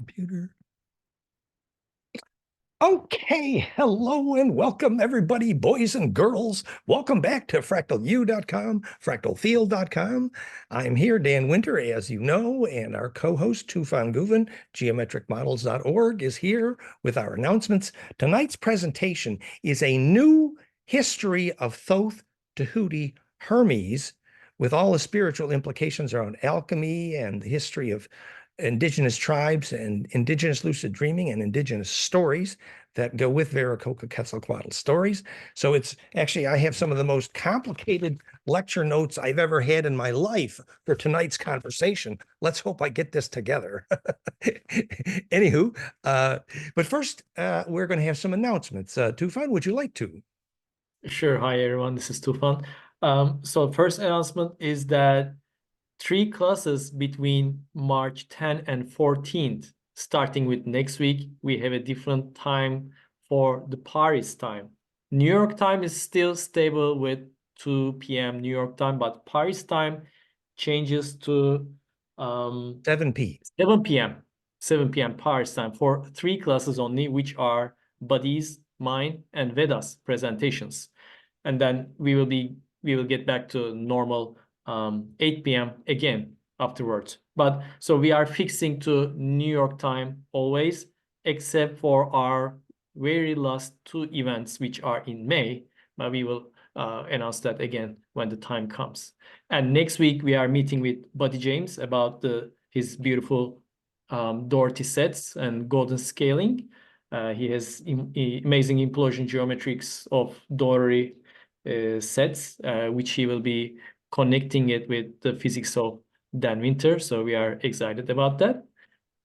Computer. Okay, hello and welcome everybody, boys and girls. Welcome back to FractalU.com, FractalField.com. I'm here, Dan Winter, as you know, and our co-host, Tufan Guven, geometricmodels.org, is here with our announcements. Tonight's presentation is a new history of Thoth, Tahuti, Hermes, with all the spiritual implications around alchemy and the history of indigenous tribes and indigenous lucid dreaming and indigenous stories that go with Virachocha Quetzalcoatl stories. So it's actually, I have some of the most complicated lecture notes I've ever had in my life for tonight's conversation. Let's hope I get this together. Anywho, but first, we're going to have some announcements. Tufan, would you like to? Sure. Hi, everyone. This is Tufan. So first announcement is that 3 classes between March 10 and 14th, starting with next week, we have a different time for the Paris time. New York time is still stable with 2 p.m. New York time, but Paris time changes to 7 p. 7 p.m. 7 p.m. Paris time for 3 classes only, which are Bodies, Mind, and Vedas presentations. And then we will get back to normal 8 p.m. again afterwards. But so we are fixing to New York time always, except for our very last 2 events, which are in May. But we will announce that again when the time comes. And next week we are meeting with Buddy James about his beautiful Doherty sets and golden scaling. He has amazing implosion geometrics of Doherty sets, which he will be connecting it with the physics of Dan Winter. So we are excited about that.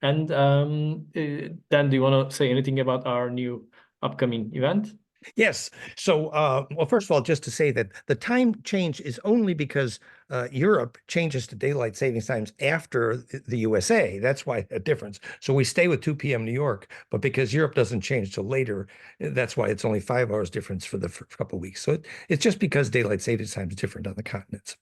And Dan, do you want to say anything about our new upcoming event? Yes. So, well, first of all, just to say that the time change is only because Europe changes to daylight savings times after the USA. That's why a difference. So we stay with 2 p.m. New York, but because Europe doesn't change till later, that's why it's only 5 hours difference for the first couple of weeks. So it's just because daylight savings time is different on the continents.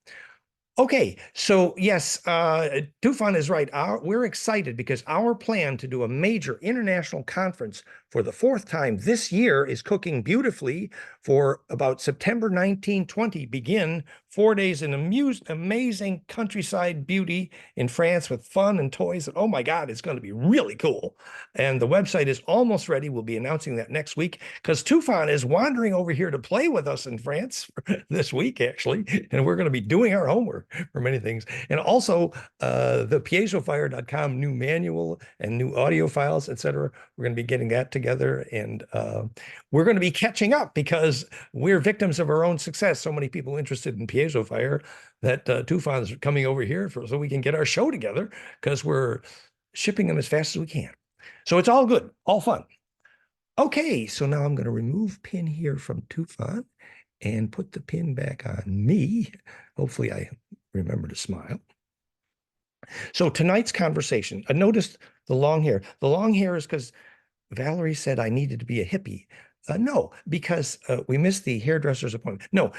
Okay, so yes, Tufan is right. We're excited because our plan to do a major international conference for the 4th time this year is cooking beautifully for about September 1920. Begin 4 days in amazing countryside beauty in France with fun and toys. And oh my God, it's going to be really cool. And the website is almost ready. We'll be announcing that next week because Tufan is wandering over here to play with us in France this week, actually. And we're going to be doing our homework for many things. And also the piezofire.com new manual and new audio files, etc. We're going to be getting that together. And we're going to be catching up because we're victims of our own success. So many people interested in piezofire that Tufan's coming over here so we can get our show together because we're shipping them as fast as we can. So it's all good, all fun. Okay, so now I'm going to remove pin here from Tufan and put the pin back on me. Hopefully I remember to smile. So tonight's conversation, I noticed the long hair. The long hair is because Valerie said I needed to be a hippie. No, because we missed the hairdresser's appointment. No,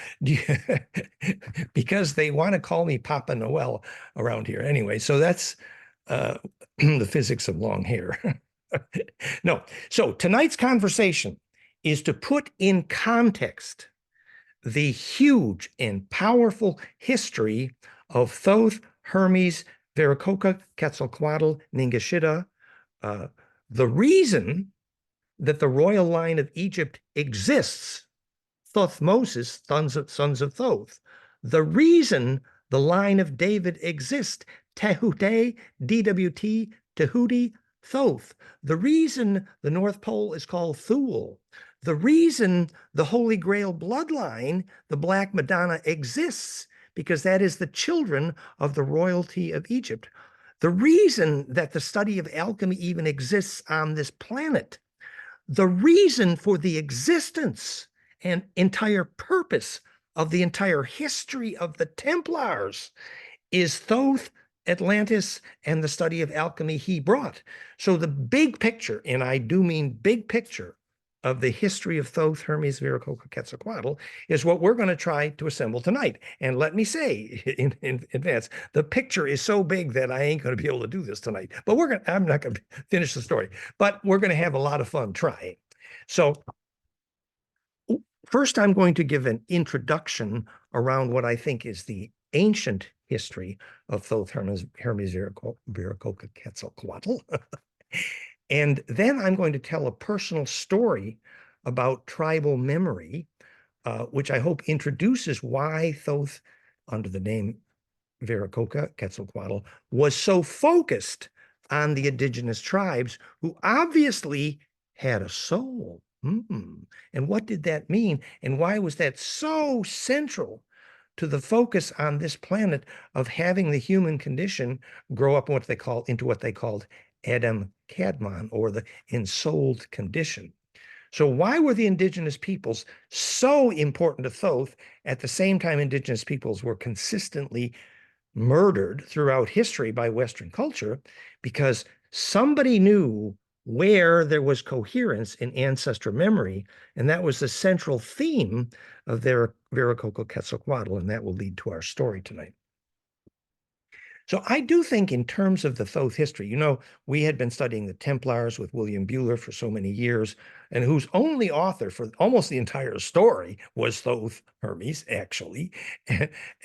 because they want to call me Papa Noel around here. Anyway, so that's the physics of long hair. No, so tonight's conversation is to put in context the huge and powerful history of Thoth, Hermes, Virachocha, Quetzalcoatl, Ningishida. The reason that the royal line of Egypt exists, Thothmosis, sons of Thoth. The reason the line of David exists, Tehute, DWT, Tahuti, Thoth. The reason the North Pole is called Thule. The reason the Holy Grail bloodline, the Black Madonna, exists, because that is the children of the royalty of Egypt. The reason that the study of alchemy even exists on this planet, the reason for the existence and entire purpose of the entire history of the Templars is Thoth, Atlantis, and the study of alchemy he brought. So the big picture, and I do mean big picture, of the history of Thoth, Hermes, Virachocha, Quetzalcoatl is what we're going to try to assemble tonight. And let me say in advance, the picture is so big that I ain't going to be able to do this tonight. But I'm not going to finish the story, but we're going to have a lot of fun trying. So first, I'm going to give an introduction around what I think is the ancient history of Thoth, Hermes, Virachocha, Quetzalcoatl. And then I'm going to tell a personal story about tribal memory, which I hope introduces why Thoth, under the name Virachocha, Quetzalcoatl, was so focused on the indigenous tribes who obviously had a soul. And what did that mean? And why was that so central to the focus on this planet of having the human condition grow up into what they called Adam Kadmon, or the ensouled condition? So why were the indigenous peoples so important to Thoth at the same time indigenous peoples were consistently murdered throughout history by Western culture? Because somebody knew where there was coherence in ancestor memory, and that was the central theme of their Virachocha Quetzalcoatl, and that will lead to our story tonight. So I do think in terms of the Thoth history, we had been studying the Templars with William Buehler for so many years, and whose only author for almost the entire story was Thoth Hermes, actually.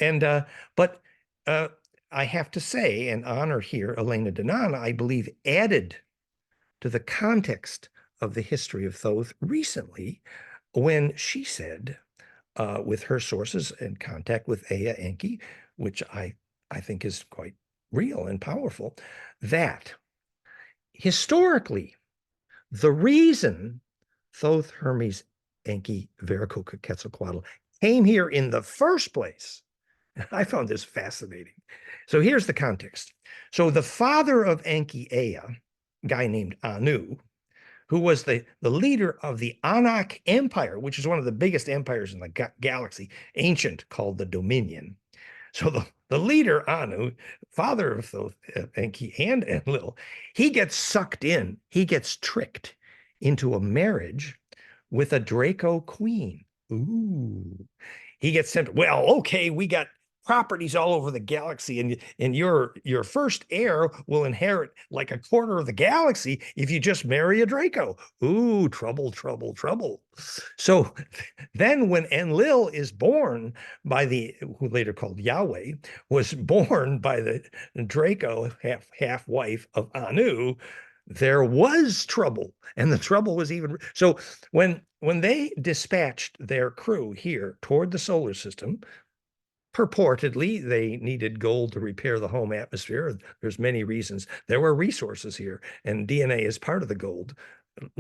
But I have to say and honor here Elena Danana, I believe, added to the context of the history of Thoth recently when she said, with her sources and contact with Ea Enki, which I think is quite real and powerful, that historically, the reason Thoth, Hermes, Enki, Virachocha, Quetzalcoatl came here in the first place, I found this fascinating. So here's the context. So the father of Enki, Ea, a guy named Anu, who was the leader of the Anunnaki Empire, which is one of the biggest empires in the galaxy, ancient, called the Dominion. So the leader, Anu, father of Thoth, Enki, and Enlil, he gets sucked in, he gets tricked into a marriage with a Draco queen. Ooh. He gets sent, well, okay, we got properties all over the galaxy, and your first heir will inherit like a quarter of the galaxy if you just marry a Draco. Ooh, trouble, trouble, trouble. So then when Enlil is born by who later called Yahweh, was born by the Draco, half wife of Anu, there was trouble. And the trouble was even so when they dispatched their crew here toward the solar system. Purportedly, they needed gold to repair the home atmosphere. There's many reasons. There were resources here, and DNA is part of the gold.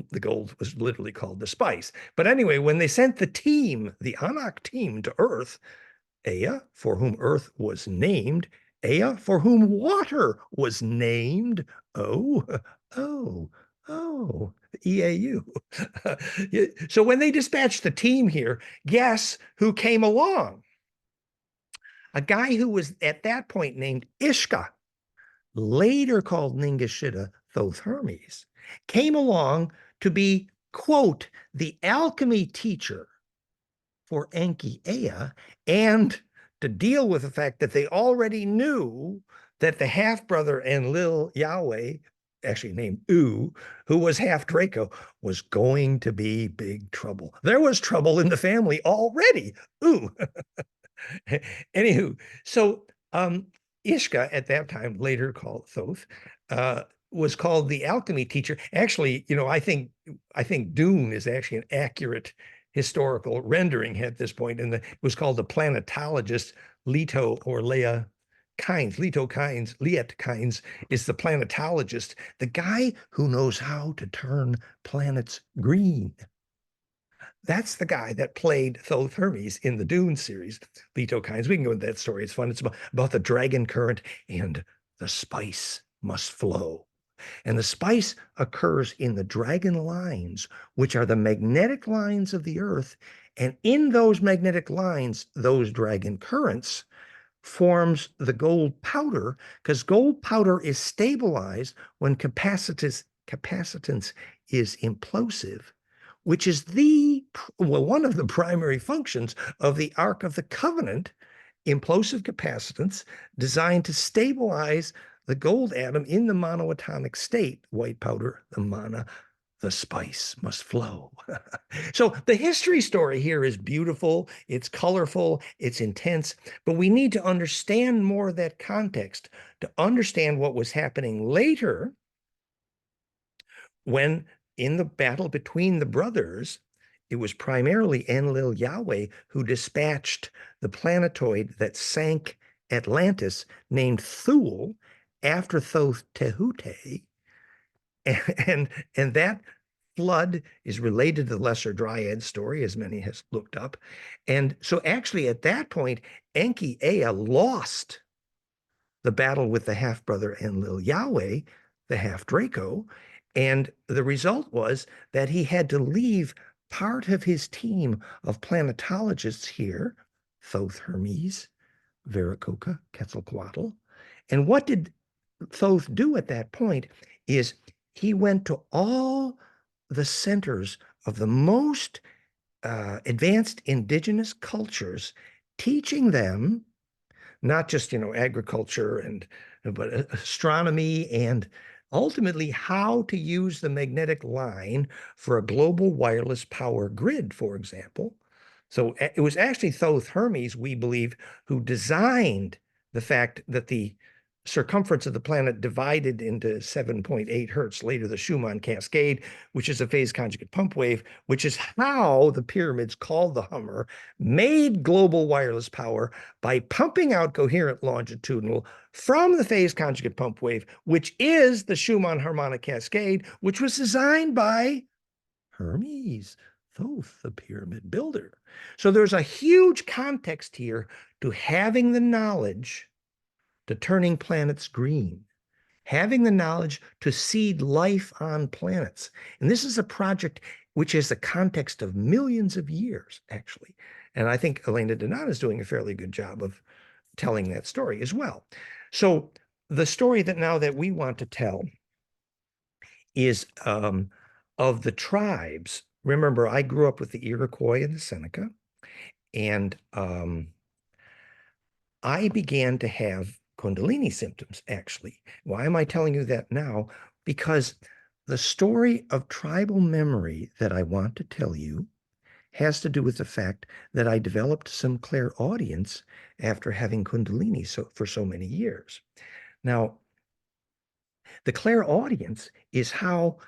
The gold was literally called the spice. But anyway, when they sent the team, the Anunnaki team, to Earth, Ea, for whom Earth was named, Ea, for whom water was named, oh, EAU. So when they dispatched the team here, guess who came along? A guy who was at that point named Ishka, later called Ningishita Thoth Hermes, came along to be, quote, the alchemy teacher for Enki Ea, and to deal with the fact that they already knew that the half-brother Enlil Yahweh, actually named U, who was half Draco, was going to be big trouble. There was trouble in the family already. Ooh. Anywho, so Ishka at that time, later called Thoth, was called the alchemy teacher. Actually, I think Dune is actually an accurate historical rendering at this point, and it was called the planetologist Leto or Leah Kynes. Liet Kynes is the planetologist, the guy who knows how to turn planets green. That's the guy that played Thoth Hermes in the Dune series, Leto Kynes. We can go into that story. It's fun. It's about the dragon current, and the spice must flow. And the spice occurs in the dragon lines, which are the magnetic lines of the Earth. And in those magnetic lines, those dragon currents forms the gold powder, because gold powder is stabilized when capacitance is implosive, which is one of the primary functions of the Ark of the Covenant, implosive capacitance designed to stabilize the gold atom in the monoatomic state. White powder, the mana, the spice must flow. So the history story here is beautiful, it's colorful, it's intense, but we need to understand more of that context to understand what was happening later when, in the battle between the brothers, it was primarily Enlil Yahweh who dispatched the planetoid that sank Atlantis, named Thule, after Thoth Tehute. And that flood is related to the Lesser Dryad story, as many has looked up. And so actually at that point, Enki Ea lost the battle with the half-brother Enlil Yahweh, the half-Draco, and the result was that he had to leave part of his team of planetologists here, Thoth Hermes, Virachocha, Quetzalcoatl. And what did Thoth do at that point is he went to all the centers of the most advanced indigenous cultures, teaching them not just, agriculture but astronomy and ultimately how to use the magnetic line for a global wireless power grid, for example. So it was actually Thoth Hermes, we believe, who designed the fact that the circumference of the planet divided into 7.8 hertz, later the Schumann cascade, which is a phase conjugate pump wave, which is how the pyramids, called the Hummer, made global wireless power by pumping out coherent longitudinal from the phase conjugate pump wave, which is the Schumann harmonic cascade, which was designed by Hermes, Thoth, the pyramid builder. So there's a huge context here to having the knowledge to turning planets green, having the knowledge to seed life on planets. And this is a project which is the context of millions of years, actually. And I think Elena Donato is doing a fairly good job of telling that story as well. So the story that we want to tell is of the tribes. Remember, I grew up with the Iroquois and the Seneca, and I began to have Kundalini symptoms, actually. Why am I telling you that now? Because the story of tribal memory that I want to tell you has to do with the fact that I developed some clairaudience after having Kundalini for so many years. Now, the clairaudience is how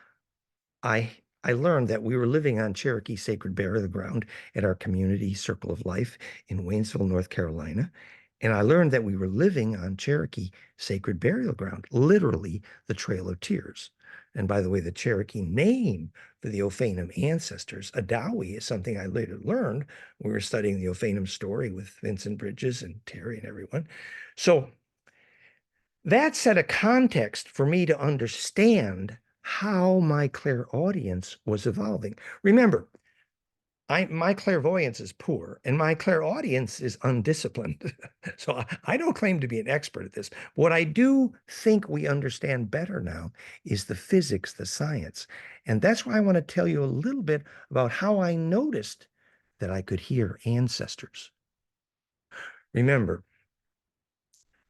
I learned that we were living on Cherokee sacred burial ground at our community circle of life in Waynesville, North Carolina. And I learned that we were living on Cherokee sacred burial ground, literally the Trail of Tears. And by the way, the Cherokee name for the Ophanim ancestors, Adawi, is something I later learned. We were studying the Ophanim story with Vincent Bridges and Terry and everyone. So that set a context for me to understand how my clairaudience was evolving. Remember, my clairvoyance is poor and my clairaudience is undisciplined. So I don't claim to be an expert at this. What I do think we understand better now is the physics, the science. And that's why I want to tell you a little bit about how I noticed that I could hear ancestors. Remember,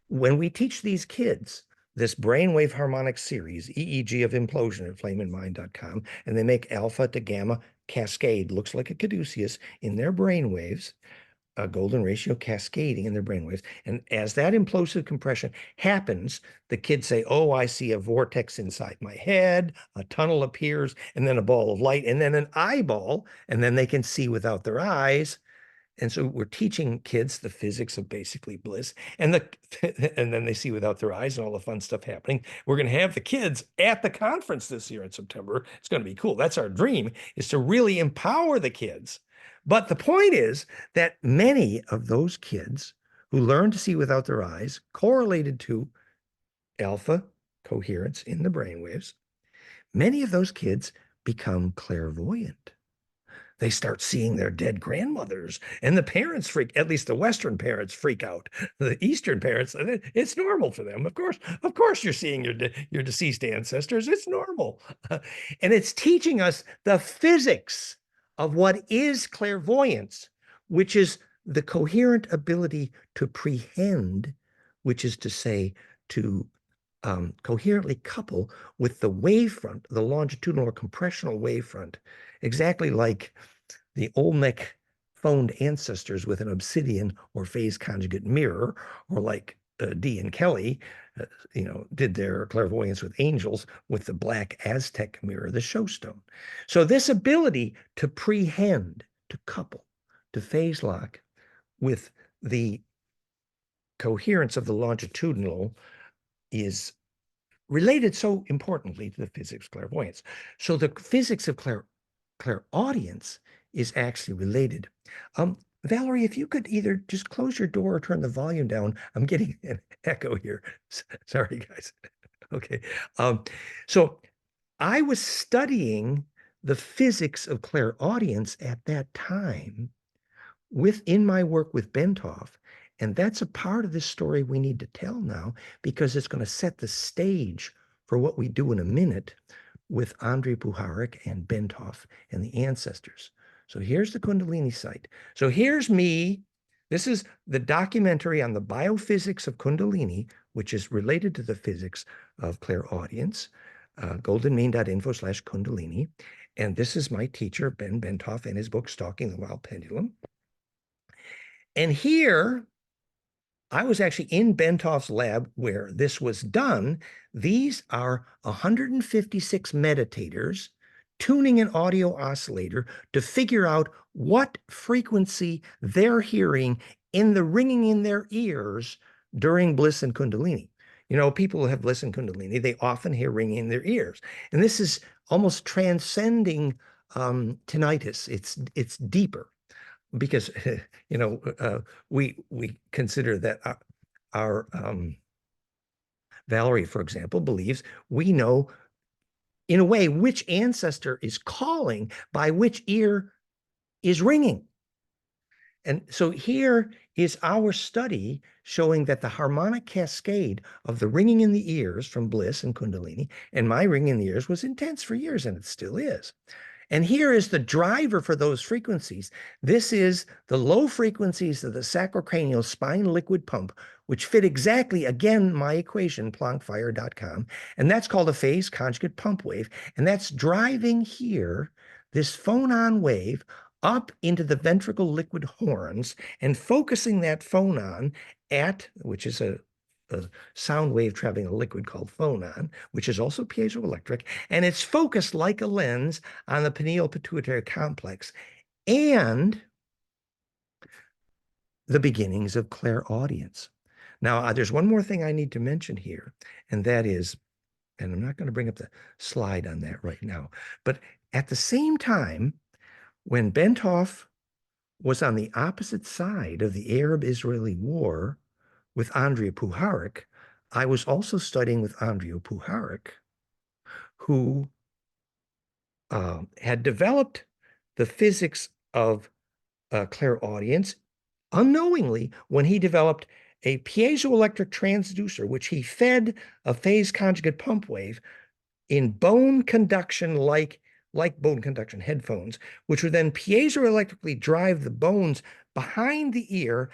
when we teach these kids this brainwave harmonic series, EEG of implosion at flameandmind.com, and they make alpha to gamma cascade, looks like a caduceus in their brainwaves, a golden ratio cascading in their brainwaves. And as that implosive compression happens, the kids say, oh, I see a vortex inside my head, a tunnel appears, and then a ball of light, and then an eyeball, and then they can see without their eyes. And so we're teaching kids the physics of basically bliss, and then they see without their eyes and all the fun stuff happening. We're going to have the kids at the conference this year in September. It's going to be cool. That's our dream, is to really empower the kids. But the point is that many of those kids who learn to see without their eyes, correlated to alpha coherence in the brainwaves, many of those kids become clairvoyant. they start seeing their dead grandmothers, and the parents freak, at least the Western parents freak out. The Eastern parents, it's normal for them. Of course you're seeing your deceased ancestors. It's normal. And it's teaching us the physics of what is clairvoyance, which is the coherent ability to prehend, which is to say, to coherently couple with the wavefront, the longitudinal or compressional wavefront, exactly like the Olmec phoned ancestors with an obsidian or phase conjugate mirror, or like Dee and Kelly, did their clairvoyance with angels with the black Aztec mirror, the showstone. So this ability to prehend, to couple, to phase lock with the coherence of the longitudinal is related so importantly to the physics of clairvoyance. So the physics of clairaudience is actually related. Valerie, if you could either just close your door or turn the volume down. I'm getting an echo here. Sorry, guys. Okay. So I was studying the physics of clairaudience at that time in my work with Bentov. And that's a part of this story we need to tell now, because it's going to set the stage for what we do in a minute with Andrei Puharich and Bentov and the ancestors. So here's the Kundalini site. So here's me. This is the documentary on the biophysics of Kundalini, which is related to the physics of clairaudience, goldenmean.info/Kundalini. And this is my teacher, Ben Bentov, in his book, Stalking the Wild Pendulum. And here, I was actually in Bentov's lab where this was done. These are 156 meditators tuning an audio oscillator to figure out what frequency they're hearing in the ringing in their ears during bliss and Kundalini. People who have bliss and Kundalini, they often hear ringing in their ears. And this is almost transcending tinnitus. It's deeper. Because we consider that our Valerie, for example, believes we know in a way which ancestor is calling by which ear is ringing. And so here is our study showing that the harmonic cascade of the ringing in the ears from bliss and Kundalini, and my ringing in the ears was intense for years, and it still is. And here is the driver for those frequencies. This is the low frequencies of the sacrocranial spine liquid pump, which fit exactly, again, my equation, planckfire.com. And that's called a phase conjugate pump wave. And that's driving here this phonon wave up into the ventricle liquid horns and focusing that phonon which is a sound wave traveling a liquid called phonon, which is also piezoelectric, and it's focused like a lens on the pineal pituitary complex and the beginnings of clairaudience. Now, there's one more thing I need to mention here, and that is, and I'm not going to bring up the slide on that right now, but at the same time, when Bentov was on the opposite side of the Arab-Israeli war with Andrei Puharich, I was also studying with Andrei Puharich, who had developed the physics of clairaudience unknowingly when he developed a piezoelectric transducer, which he fed a phase conjugate pump wave in bone conduction, like bone conduction headphones, which would then piezoelectrically drive the bones behind the ear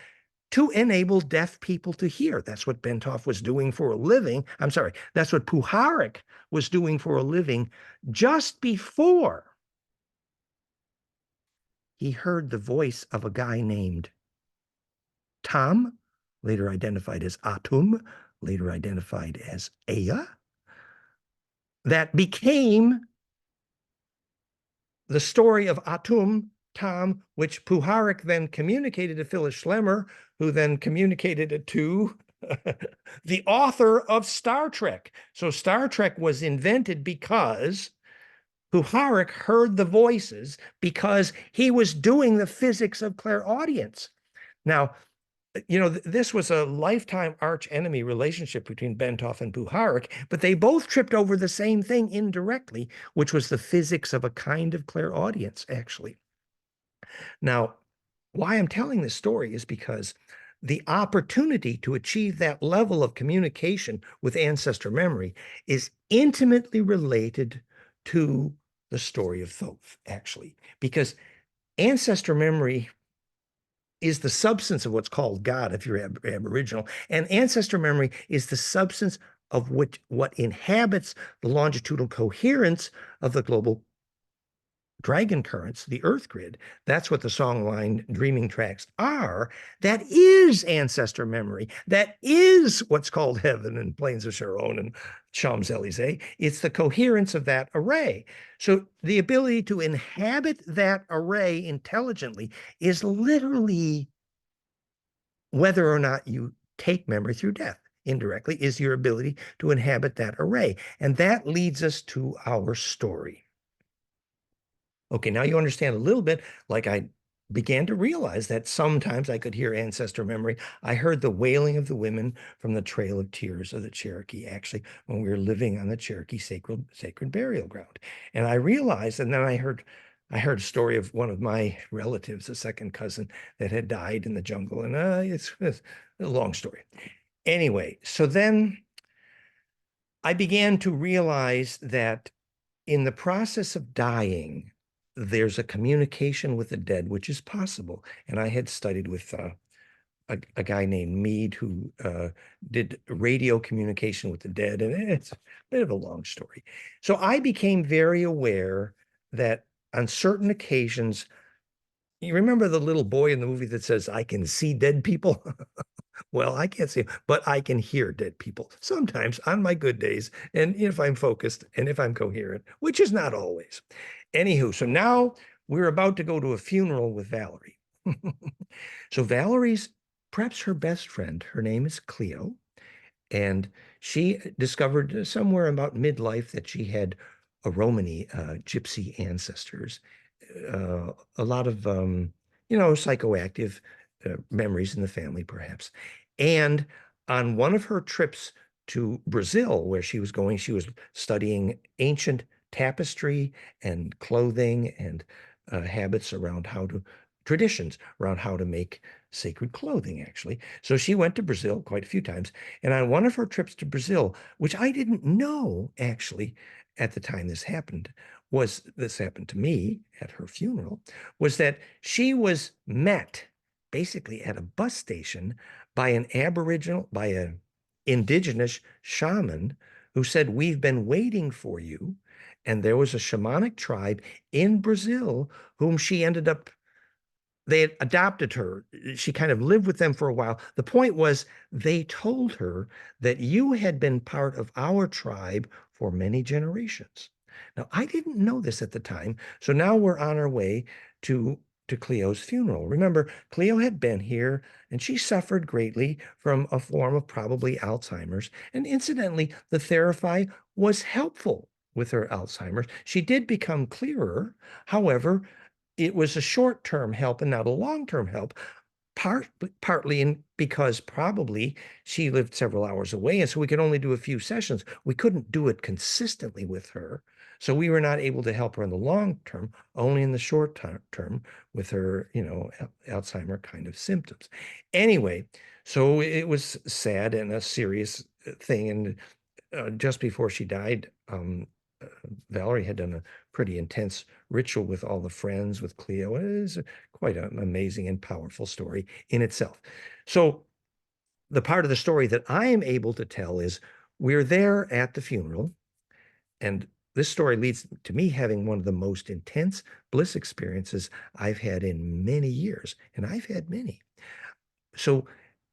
to enable deaf people to hear. That's what Bentov was doing for a living. I'm sorry, that's what Puharich was doing for a living just before he heard the voice of a guy named Tom, later identified as Atum, later identified as Ea, that became the story of Atum, Tom, which Puharich then communicated to Phyllis Schlemmer, who then communicated it to the author of Star Trek. So Star Trek was invented because Puharich heard the voices, because he was doing the physics of clairaudience. Now, this was a lifetime arch enemy relationship between Bentov and Puharich, but they both tripped over the same thing indirectly, which was the physics of a kind of clairaudience, actually. Now, why I'm telling this story is because the opportunity to achieve that level of communication with ancestor memory is intimately related to the story of Thoth, actually, because ancestor memory is the substance of what's called God, if you're Aboriginal, and ancestor memory is the substance of what inhabits the longitudinal coherence of the global dragon currents, the earth grid. That's what the songline dreaming tracks are. That is ancestor memory. That is what's called heaven and plains of Sharon and Champs-Elysees. It's the coherence of that array. So the ability to inhabit that array intelligently is literally whether or not you take memory through death. Indirectly is your ability to inhabit that array. And that leads us to our story. Okay, now you understand a little bit, like I began to realize that sometimes I could hear ancestor memory. I heard the wailing of the women from the Trail of Tears of the Cherokee, actually, when we were living on the Cherokee sacred burial ground. And I realized, and then I heard a story of one of my relatives, a second cousin, that had died in the jungle. And it's a long story. Anyway, so then I began to realize that in the process of dying, there's a communication with the dead, which is possible. And I had studied with a guy named Mead who did radio communication with the dead, and it's a bit of a long story. So I became very aware that on certain occasions, you remember the little boy in the movie that says, "I can see dead people"? Well, I can't see them, but I can hear dead people sometimes on my good days, and if I'm focused and if I'm coherent, which is not always. Anywho, so now we're about to go to a funeral with Valerie. So Valerie's perhaps her best friend. Her name is Cleo, and she discovered somewhere about midlife that she had a Romany gypsy ancestors, a lot of psychoactive memories in the family, perhaps. And on one of her trips to Brazil, where she was going, she was studying ancient tapestry and clothing and habits around traditions around how to make sacred clothing, actually. So she went to Brazil quite a few times. And on one of her trips to Brazil, which I didn't know actually at the time this happened to me at her funeral, was that she was met basically at a bus station by an indigenous shaman who said, "We've been waiting for you." And there was a shamanic tribe in Brazil whom they had adopted her. She kind of lived with them for a while. The point was, they told her that you had been part of our tribe for many generations. Now, I didn't know this at the time. So now we're on our way to Cleo's funeral. Remember, Cleo had been here and she suffered greatly from a form of probably Alzheimer's. And incidentally, the Therapy was helpful with her Alzheimer's. She did become clearer. However, it was a short-term help and not a long-term help, partly because probably she lived several hours away, and so we could only do a few sessions. We couldn't do it consistently with her, so we were not able to help her in the long term, only in the short term with her, Alzheimer kind of symptoms. Anyway, so it was sad and a serious thing, and just before she died, Valerie had done a pretty intense ritual with all the friends, with Cleo. It is quite an amazing and powerful story in itself. So the part of the story that I am able to tell is we're there at the funeral, and this story leads to me having one of the most intense bliss experiences I've had in many years, and I've had many. So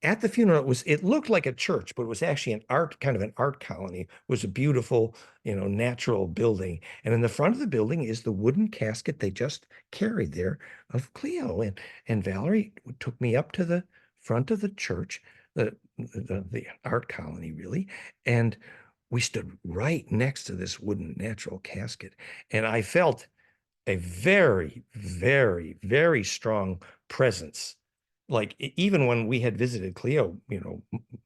at the funeral, it looked like a church, but it was actually kind of an art colony. It was a beautiful, natural building. And in the front of the building is the wooden casket they just carried there of Cleo. And Valerie took me up to the front of the church, the art colony, really. And we stood right next to this wooden natural casket. And I felt a very, very, very strong presence. Like even when we had visited Cleo,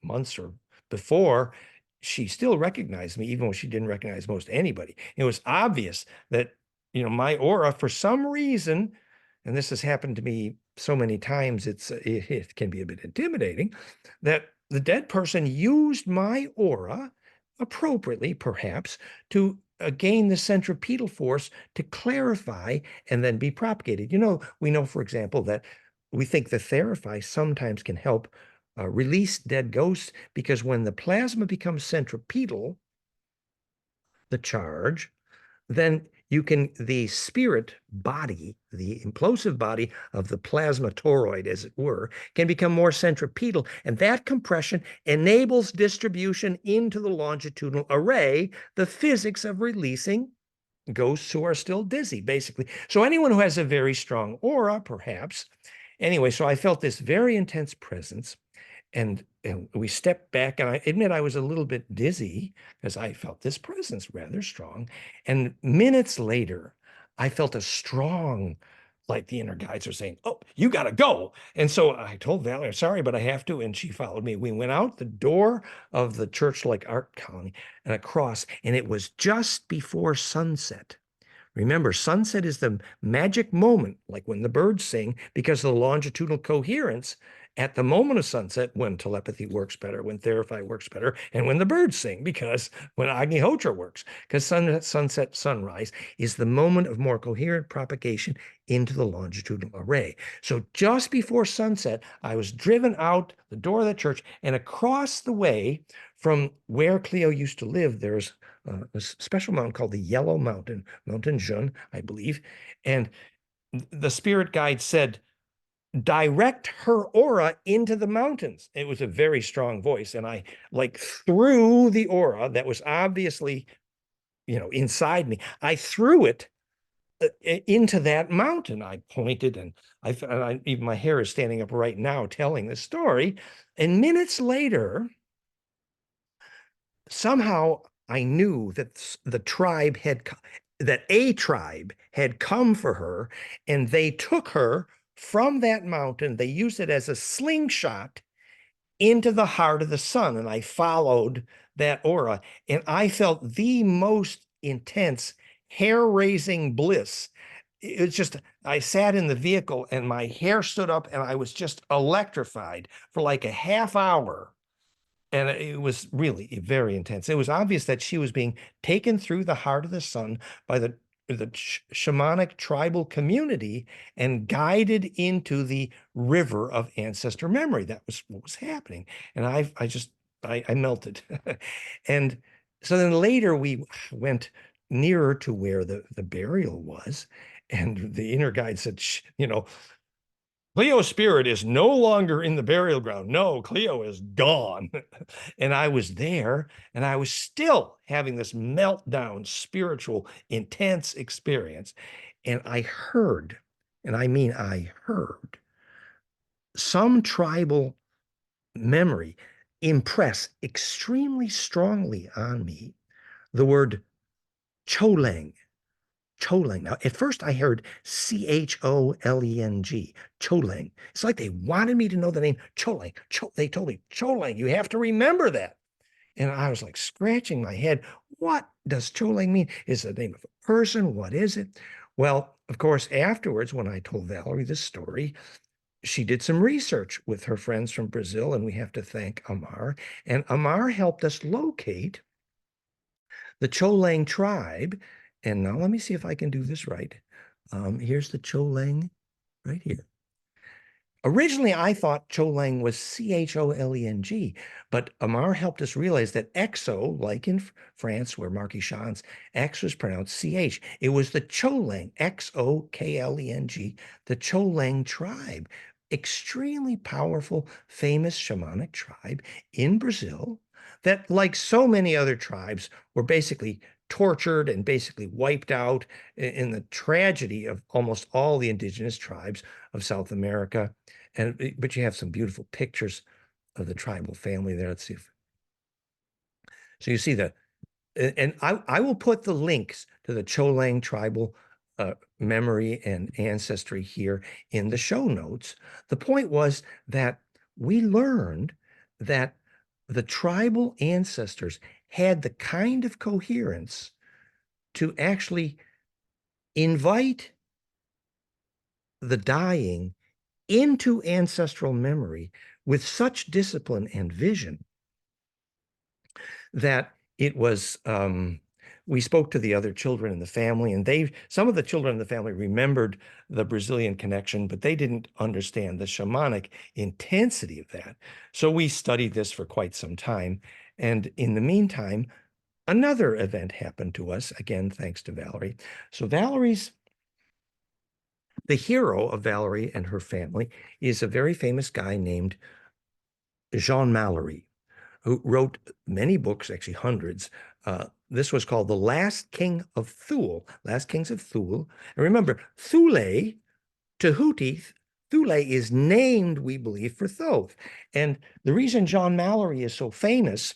months or before, she still recognized me, even when she didn't recognize most anybody. It was obvious that, my aura, for some reason, and this has happened to me so many times, it can be a bit intimidating, that the dead person used my aura appropriately, perhaps, to gain the centripetal force to clarify and then be propagated. We know, for example, that we think the therapy sometimes can help release dead ghosts, because when the plasma becomes centripetal, the charge, then the spirit body, the implosive body of the plasma toroid, as it were, can become more centripetal. And that compression enables distribution into the longitudinal array, the physics of releasing ghosts who are still dizzy, basically. So anyone who has a very strong aura, perhaps. Anyway, so I felt this very intense presence. And we stepped back, and I admit I was a little bit dizzy because I felt this presence rather strong. And minutes later, I felt a strong, like the inner guides are saying, "Oh, you got to go." And so I told Valerie, "Sorry, but I have to." And she followed me. We went out the door of the church-like art colony and across, and it was just before sunset. Remember, sunset is the magic moment, like when the birds sing, because of the longitudinal coherence at the moment of sunset, when telepathy works better, when therapy works better, and when the birds sing, because when Agnihotra works, because sunset, sunrise is the moment of more coherent propagation into the longitudinal array. So just before sunset, I was driven out the door of the church, and across the way from where Cleo used to live, there's a special mountain called the Yellow Mountain, Mountain Jeune, I believe. And the spirit guide said, direct her aura into the mountains. It was a very strong voice. And I threw the aura that was obviously, inside me. I threw it into that mountain. I pointed, and even my hair is standing up right now telling the story. And minutes later, somehow I knew that a tribe had come for her, and they took her from that mountain. They used it as a slingshot into the heart of the sun. And I followed that aura, and I felt the most intense hair-raising bliss. It's just, I sat in the vehicle and my hair stood up, and I was just electrified for like a half hour. And it was really very intense. It was obvious that she was being taken through the heart of the sun by the shamanic tribal community and guided into the river of ancestor memory. That was what was happening. And I melted. And so then later we went nearer to where the burial was. And the inner guide said, Cleo's spirit is no longer in the burial ground. No, Cleo is gone. And I was there, and I was still having this meltdown, spiritual, intense experience. And I heard, and I mean I heard, some tribal memory impress extremely strongly on me the word Choleng. Choleng. Now, at first I heard Choleng, Choleng. It's like they wanted me to know the name Choleng. They told me, Choleng, you have to remember that. And I was like scratching my head. What does Choleng mean? Is it the name of a person? What is it? Well, of course, afterwards, when I told Valerie this story, she did some research with her friends from Brazil, and we have to thank Amar. And Amar helped us locate the Choleng tribe. And now let me see if I can do this right. Here's the Choleng right here. Originally, I thought Choleng was Choleng, but Amar helped us realize that exo, like in France, where Marquis Chant's X was pronounced CH, it was the Choleng, Xokleng, the Choleng tribe. Extremely powerful, famous shamanic tribe in Brazil that, like so many other tribes, were basically tortured and basically wiped out in the tragedy of almost all the indigenous tribes of South America. But you have some beautiful pictures of the tribal family there. Let's see if, so you see and I will put the links to the Choleng tribal memory and ancestry here in the show notes. The point was that we learned that the tribal ancestors had the kind of coherence to actually invite the dying into ancestral memory with such discipline and vision that it was, we spoke to the other children in the family, and some of the children in the family remembered the Brazilian connection, but they didn't understand the shamanic intensity of that. So we studied this for quite some time. And in the meantime, another event happened to us, again, thanks to Valerie. So the hero of Valerie and her family is a very famous guy named Jean Mallory, who wrote many books, actually hundreds. This was called The Last King of Thule, Last Kings of Thule. And remember, Thule, Tahuti, Thule is named, we believe, for Thoth. And the reason John Mallory is so famous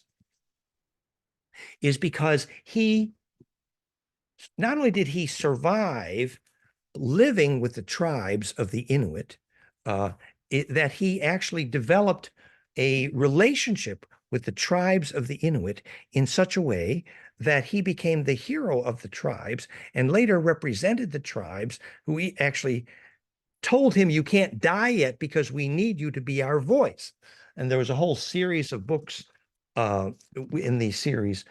is because not only did he survive living with the tribes of the Inuit, that he actually developed a relationship with the tribes of the Inuit in such a way that he became the hero of the tribes and later represented the tribes who he actually told him, you can't die yet because we need you to be our voice. And there was a whole series of books in the series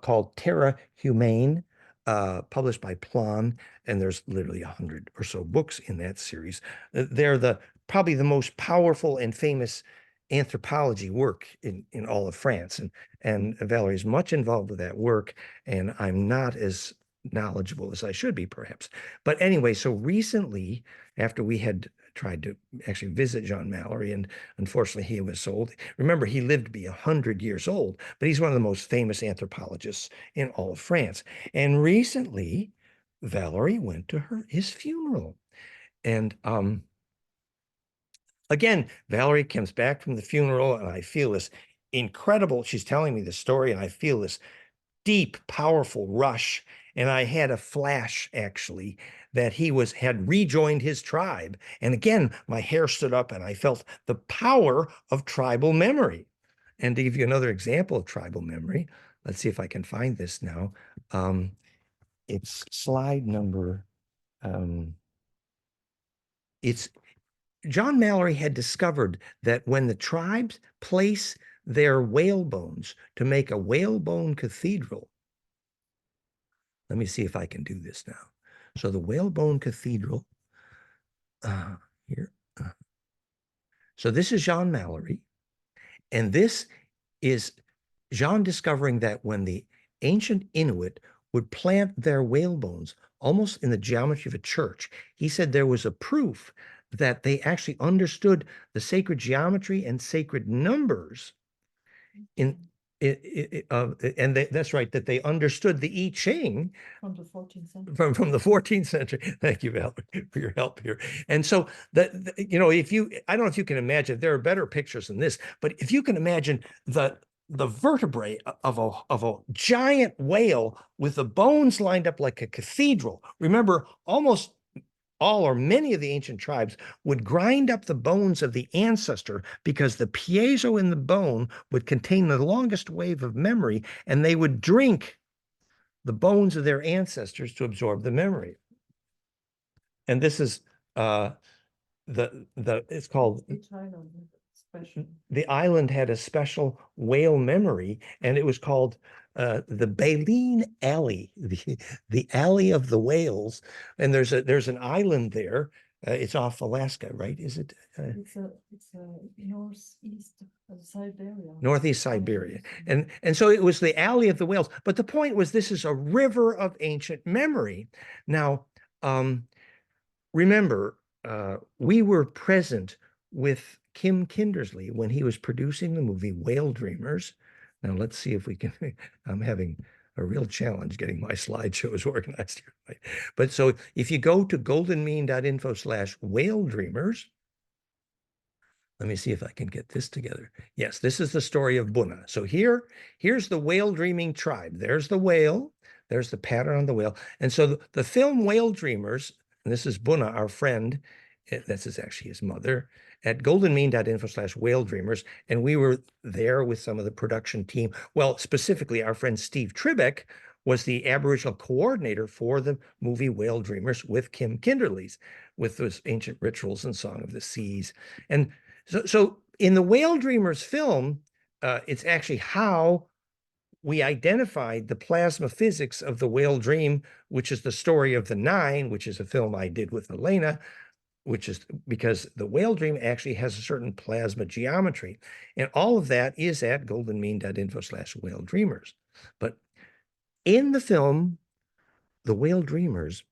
called Terra Humane, published by Plon, and there's literally 100 or so books in that series. They're probably the most powerful and famous anthropology work in all of France. And Valerie is much involved with that work, and I'm not as knowledgeable as I should be, perhaps. But anyway, so recently, after we had tried to actually visit John Mallory, and unfortunately he was old. Remember, he lived to be 100 years old, but he's one of the most famous anthropologists in all of France. And recently, Valerie went to his funeral. And again, Valerie comes back from the funeral, and I feel this incredible, she's telling me the story, and I feel this deep, powerful rush. And I had a flash, actually, that he had rejoined his tribe. And again, my hair stood up, and I felt the power of tribal memory. And to give you another example of tribal memory, let's see if I can find this now. It's slide number, it's John Mallory had discovered that when the tribes place their whale bones to make a whalebone cathedral, let me see if I can do this now. So the whalebone cathedral, here. So this is Jean Mallory, and this is Jean discovering that when the ancient Inuit would plant their whalebones almost in the geometry of a church, he said there was a proof that they actually understood the sacred geometry and sacred numbers that's right, that they understood the I Ching from the 14th century. From the 14th century. Thank you, Valerie, for your help here. And so I don't know if you can imagine, there are better pictures than this, but if you can imagine the vertebrae of a giant whale with the bones lined up like a cathedral. Remember, almost all or many of the ancient tribes would grind up the bones of the ancestor because the piezo in the bone would contain the longest wave of memory, and they would drink the bones of their ancestors to absorb the memory. And this is it's called, the island had a special whale memory, and it was called the Baleen Alley, the Alley of the Whales. And there's an island there. It's off Alaska, right? Is it? It's a northeast of Siberia. Northeast Siberia. And so it was the Alley of the Whales. But the point was, this is a river of ancient memory. Now, remember, we were present with Kim Kindersley when he was producing the movie Whale Dreamers. Now let's see if we can, I'm having a real challenge getting my slideshows organized here. Right? But so if you go to goldenmean.info/whale dreamers, let me see if I can get this together. Yes, this is the story of Buna. So here's the whale dreaming tribe. There's the whale, there's the pattern on the whale. And so the film Whale Dreamers, and this is Buna, our friend, this is actually his mother, at goldenmean.info/whale dreamers. And we were there with some of the production team. Well, specifically, our friend Steve Tribeck was the Aboriginal coordinator for the movie Whale Dreamers with Kim Kinderly's, with those ancient rituals and Song of the Seas. And so in the Whale Dreamers film, it's actually how we identified the plasma physics of the whale dream, which is the story of the Nine, which is a film I did with Elena, which is because the whale dream actually has a certain plasma geometry. And all of that is at goldenmean.info/whale dreamers. But in the film, The Whale Dreamers,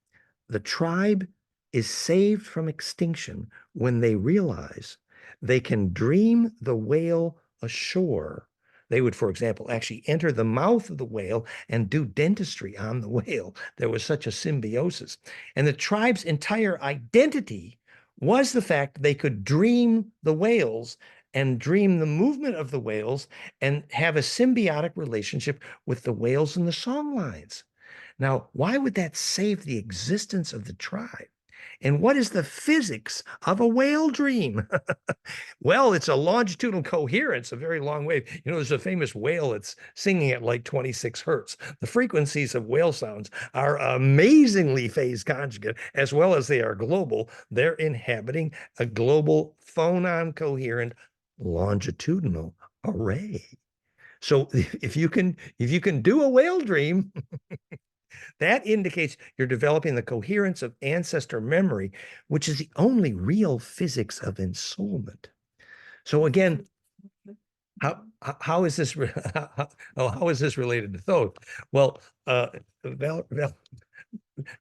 the tribe is saved from extinction when they realize they can dream the whale ashore. They would, for example, actually enter the mouth of the whale and do dentistry on the whale. There was such a symbiosis. And the tribe's entire identity was the fact they could dream the whales and dream the movement of the whales and have a symbiotic relationship with the whales and the song lines. Now, why would that save the existence of the tribe? And what is the physics of a whale dream? Well, it's a longitudinal coherence, a very long wave. You know, there's a famous whale that's singing at like 26 hertz. The frequencies of whale sounds are amazingly phase conjugate, as well as they are global. They're inhabiting a global phonon coherent longitudinal array. So if you can do a whale dream, that indicates you're developing the coherence of ancestor memory, which is the only real physics of ensoulment. So again, how is this how is this related to Thoth? Well,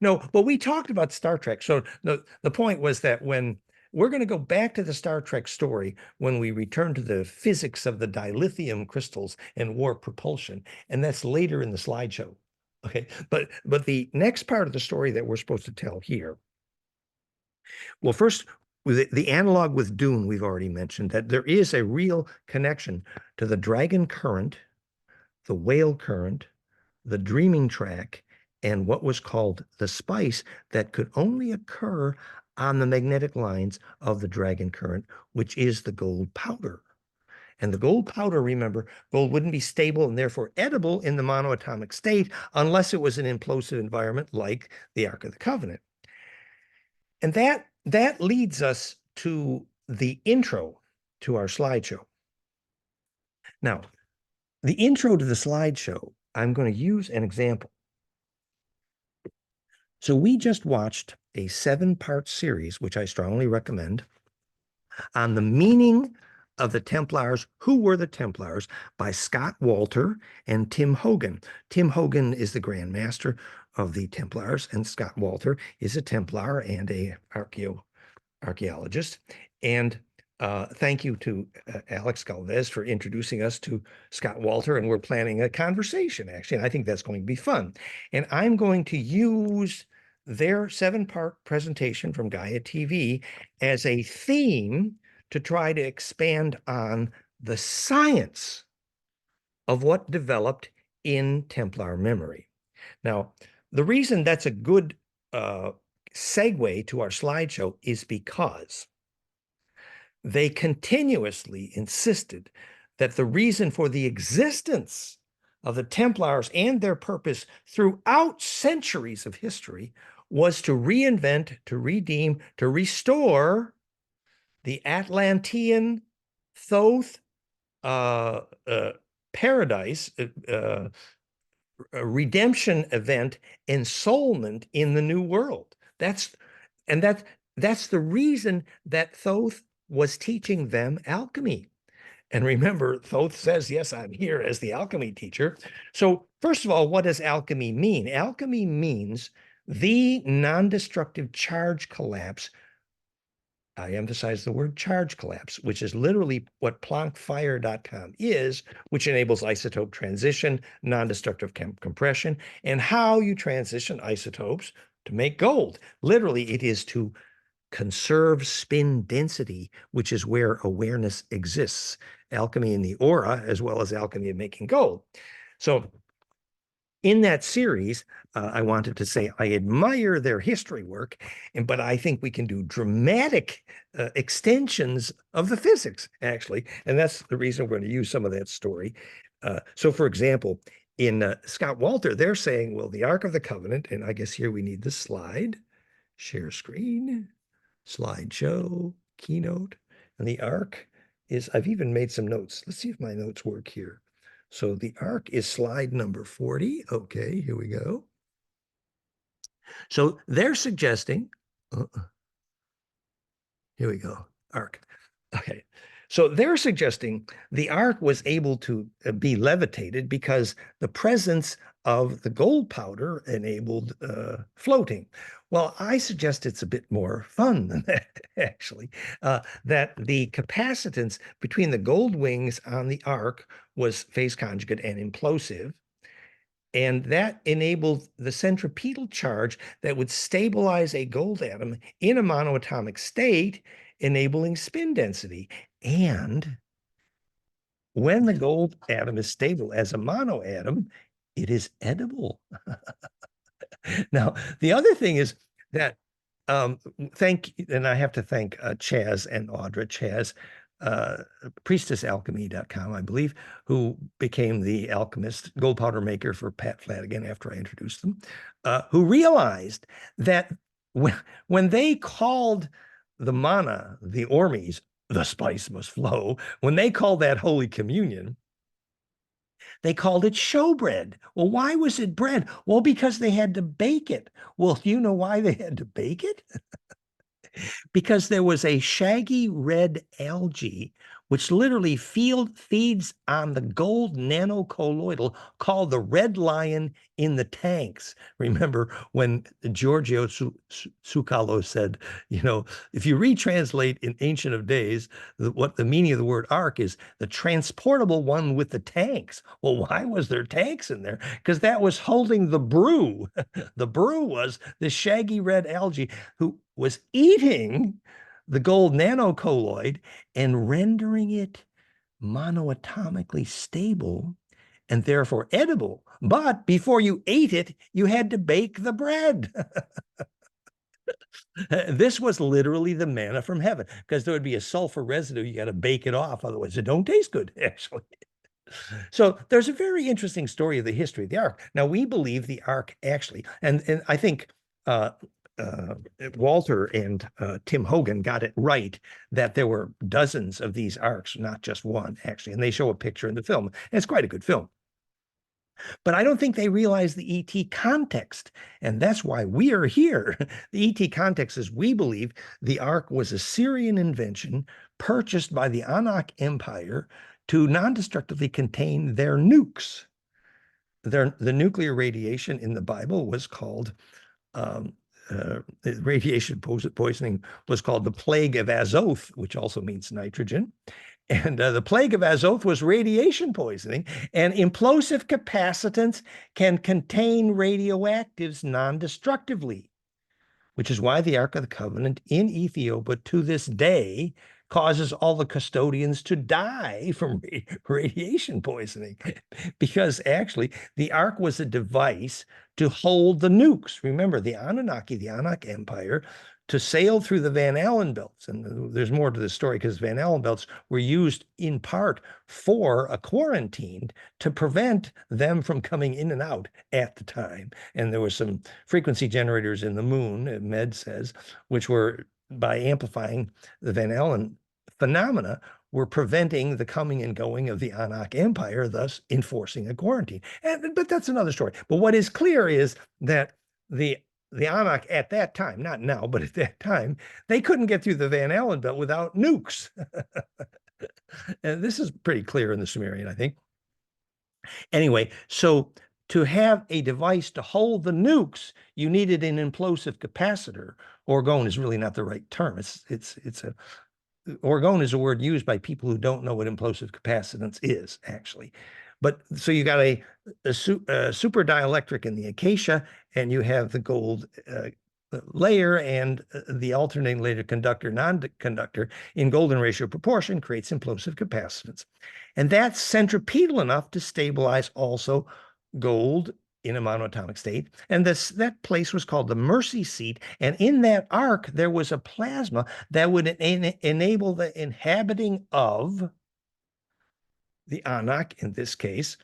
no, but we talked about Star Trek. So the point was that when we're going to go back to the Star Trek story when we return to the physics of the dilithium crystals and warp propulsion, and that's later in the slideshow. Okay, but the next part of the story that we're supposed to tell here, well, first, the analog with Dune, we've already mentioned that there is a real connection to the dragon current, the whale current, the dreaming track, and what was called the spice that could only occur on the magnetic lines of the dragon current, which is the gold powder. And the gold powder, remember, gold wouldn't be stable and therefore edible in the monoatomic state unless it was an implosive environment like the Ark of the Covenant. And that leads us to the intro to our slideshow. Now, the intro to the slideshow, I'm going to use an example. So we just watched a 7-part series, which I strongly recommend, on the meaning of the Templars, Who Were the Templars, by Scott Walter and Tim Hogan. Tim Hogan is the Grand Master of the Templars, and Scott Walter is a Templar and a archaeologist. And thank you to Alex Galvez for introducing us to Scott Walter, and we're planning a conversation, actually, and I think that's going to be fun. And I'm going to use their 7-part presentation from Gaia TV as a theme to try to expand on the science of what developed in Templar memory. Now, the reason that's a good segue to our slideshow is because they continuously insisted that the reason for the existence of the Templars and their purpose throughout centuries of history was to reinvent, to redeem, to restore the Atlantean Thoth paradise, redemption event, ensoulment in the New World. That's the reason that Thoth was teaching them alchemy. And remember, Thoth says, yes, I'm here as the alchemy teacher. So first of all, what does alchemy mean? Alchemy means the non-destructive charge collapse. I emphasize the word charge collapse, which is literally what PlanckFire.com is, which enables isotope transition, non-destructive compression, and how you transition isotopes to make gold. Literally, it is to conserve spin density, which is where awareness exists. Alchemy in the aura, as well as alchemy of making gold. So in that series, I wanted to say I admire their history work, but I think we can do dramatic extensions of the physics, actually. And that's the reason we're going to use some of that story. So, for example, in Scott Walter, they're saying, well, the Ark of the Covenant, and I guess here we need the slide, share screen, slideshow, keynote, and the Ark is, I've even made some notes. Let's see if my notes work here. So the Ark is slide number 40. Okay, here we go. So they're suggesting, here we go, Ark. Okay. So they're suggesting the Ark was able to be levitated because the presence of the gold powder enabled floating. Well, I suggest it's a bit more fun than that, actually, that the capacitance between the gold wings on the Ark was phase conjugate and implosive. And that enabled the centripetal charge that would stabilize a gold atom in a monoatomic state, enabling spin density. And when the gold atom is stable as a monoatom, it is edible. Now, the other thing is that and I have to thank Chaz and Audra. Chaz, priestessalchemy.com, I believe, who became the alchemist, gold powder maker for Pat Flanagan after I introduced them, who realized that when they called the manna, the ormes, the spice must flow, when they called that Holy Communion, they called it showbread. Well, why was it bread? Well, because they had to bake it. Well, do you know why they had to bake it? Because there was a shaggy red algae which literally feeds on the gold nanocolloidal called the red lion in the tanks. Remember when Giorgio Tsoukalos said, you know, if you retranslate in Ancient of Days, what the meaning of the word ark is the transportable one with the tanks. Well, why was there tanks in there? Because that was holding the brew. The brew was the shaggy red algae who was eating the gold nanocolloid and rendering it monoatomically stable and therefore edible. But before you ate it, you had to bake the bread. This was literally the manna from heaven, because there would be a sulfur residue. You got to bake it off, otherwise it don't taste good, actually. So there's a very interesting story of the history of the Ark. Now, we believe the Ark actually, and I think Walter and Tim Hogan got it right, that there were dozens of these arks, not just one, actually. And they show a picture in the film. And it's quite a good film. But I don't think they realize the ET context. And that's why we are here. The ET context is we believe the Ark was a Syrian invention purchased by the Anunnaki Empire to non-destructively contain their nukes. The nuclear radiation in the Bible was called, radiation poisoning was called the plague of Azoth, which also means nitrogen. And the plague of Azoth was radiation poisoning, and implosive capacitance can contain radioactives non-destructively, which is why the Ark of the Covenant in Ethiopia to this day causes all the custodians to die from radiation poisoning, because actually the Ark was a device to hold the nukes. Remember, the Anunnaki Empire, to sail through the Van Allen belts. And there's more to this story, because Van Allen belts were used in part for a quarantine to prevent them from coming in and out at the time. And there were some frequency generators in the moon, Med says, which were, by amplifying the Van Allen phenomena, were preventing the coming and going of the Anunnaki Empire, thus enforcing a quarantine. But that's another story. But what is clear is that the Anunnaki at that time, not now, but at that time, they couldn't get through the Van Allen belt without nukes. And this is pretty clear in the Sumerian, I think. Anyway, so to have a device to hold the nukes, you needed an implosive capacitor. Orgone is really not the right term. Orgone is a word used by people who don't know what implosive capacitance is, actually. But so you got a super dielectric in the acacia, and you have the gold layer, and the alternating layer conductor, non-conductor in golden ratio proportion creates implosive capacitance. And that's centripetal enough to stabilize also gold in a monoatomic state. And that place was called the Mercy Seat. And in that ark, there was a plasma that would enable the inhabiting of the Anunnaki, in this case,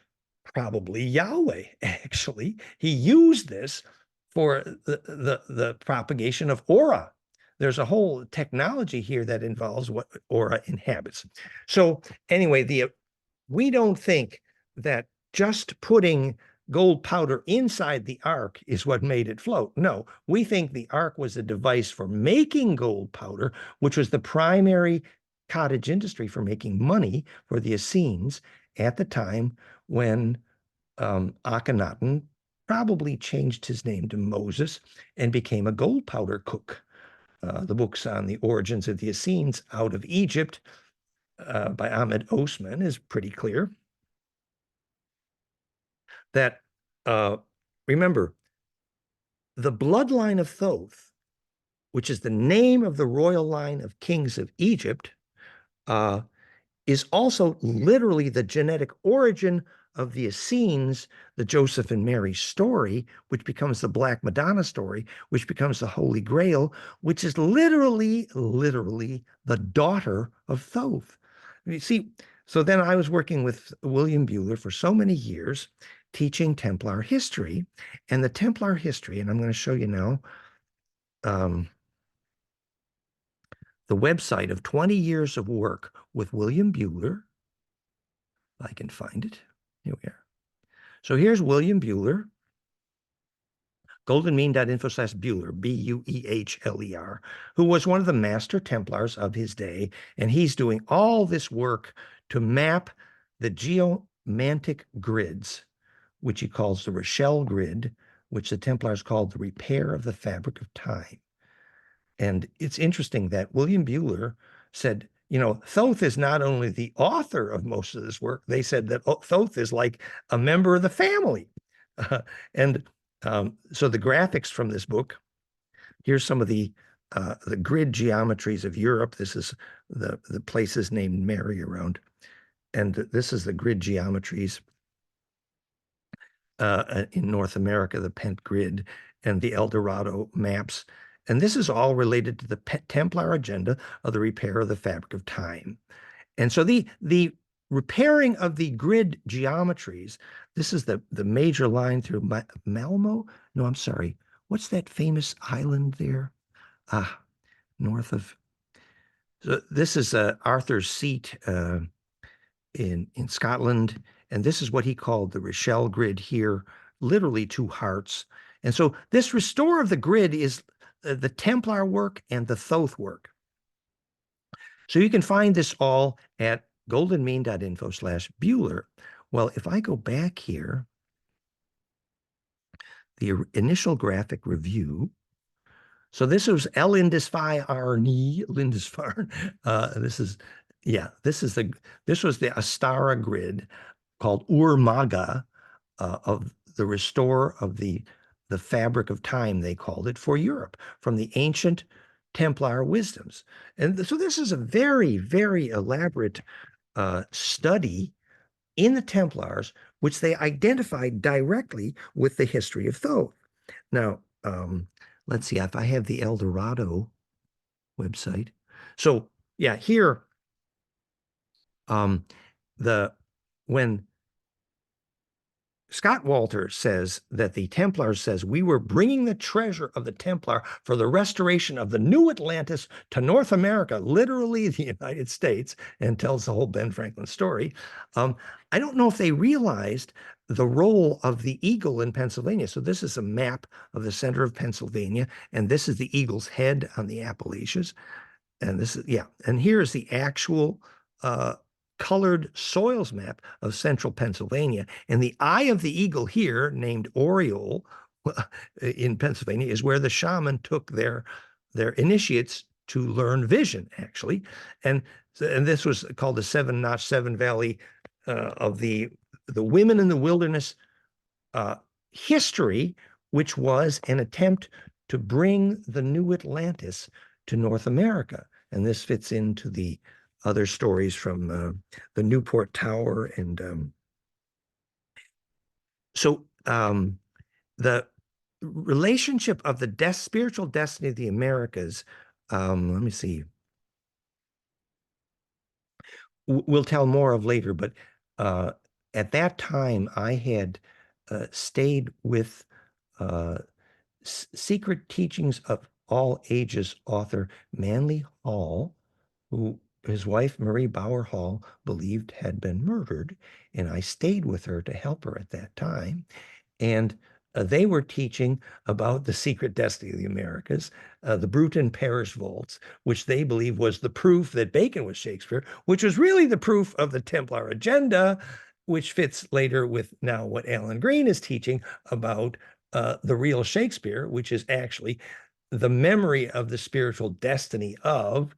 probably Yahweh, actually. He used this for the propagation of aura. There's a whole technology here that involves what aura inhabits. So anyway, we don't think that just putting gold powder inside the ark is what made it float. No, we think the ark was a device for making gold powder, which was the primary cottage industry for making money for the Essenes at the time when Akhenaten probably changed his name to Moses and became a gold powder cook. The books on the origins of the Essenes out of Egypt by Ahmed Osman is pretty clear that, remember, the bloodline of Thoth, which is the name of the royal line of kings of Egypt, is also literally the genetic origin of the Essenes, the Joseph and Mary story, which becomes the Black Madonna story, which becomes the Holy Grail, which is literally the daughter of Thoth. You see, so then I was working with William Buehler for so many years, teaching Templar history, and the Templar history, and I'm going to show you now, the website of 20 years of work with William Buehler. I can find it. Here we are. So here's William Buehler, goldenmean.info/Buehler, Buehler, who was one of the master Templars of his day. And he's doing all this work to map the geomantic grids, which he calls the Rochelle grid, which the Templars called the repair of the fabric of time. And it's interesting that William Buehler said, you know, Thoth is not only the author of most of this work, they said that Thoth is like a member of the family. And so the graphics from this book, here's some of the grid geometries of Europe. This is the places named Mary around. And this is the grid geometries in North America, the Pent grid and the El Dorado maps. And this is all related to the Templar agenda of the repair of the fabric of time. And so the repairing of the grid geometries, this is the major line through Malmo. No, I'm sorry. What's that famous island there? North of. So this is Arthur's Seat in Scotland. And this is what he called the Rochelle grid here, literally 2 hearts. And so this restore of the grid is the Templar work and the Thoth work. So you can find this all at goldenmean.info/Buehler. Well, if I go back here, the initial graphic review. So this was Lindisfarne, Lindisfarne. This was the Astara grid called Urmaga of the restore of the fabric of time, they called it, for Europe, from the ancient Templar wisdoms. And so this is a very, very elaborate study in the Templars, which they identified directly with the history of Thoth. Now, let's see if I have the El Dorado website. So yeah, here, when Scott Walter says that the Templars says we were bringing the treasure of the Templar for the restoration of the new Atlantis to North America, literally the United States, and tells the whole Ben Franklin story. I don't know if they realized the role of the eagle in Pennsylvania. So this is a map of the center of Pennsylvania, and this is the eagle's head on the Appalachians. And this is, yeah, and here's the actual colored soils map of central Pennsylvania. And the eye of the eagle here, named Oriole in Pennsylvania, is where the shaman took their initiates to learn vision, actually. And this was called the Seven-Notch Seven Valley of the women in the wilderness history, which was an attempt to bring the new Atlantis to North America. And this fits into the other stories from the Newport Tower. And so the relationship of the spiritual destiny of the Americas, let me see, we'll tell more of later, but at that time, I had stayed with Secret Teachings of All Ages author Manly Hall, who his wife, Marie Bauer Hall, believed had been murdered. And I stayed with her to help her at that time. And they were teaching about the secret destiny of the Americas, the Bruton Parish Vaults, which they believe was the proof that Bacon was Shakespeare, which was really the proof of the Templar agenda, which fits later with now what Alan Green is teaching about the real Shakespeare, which is actually the memory of the spiritual destiny of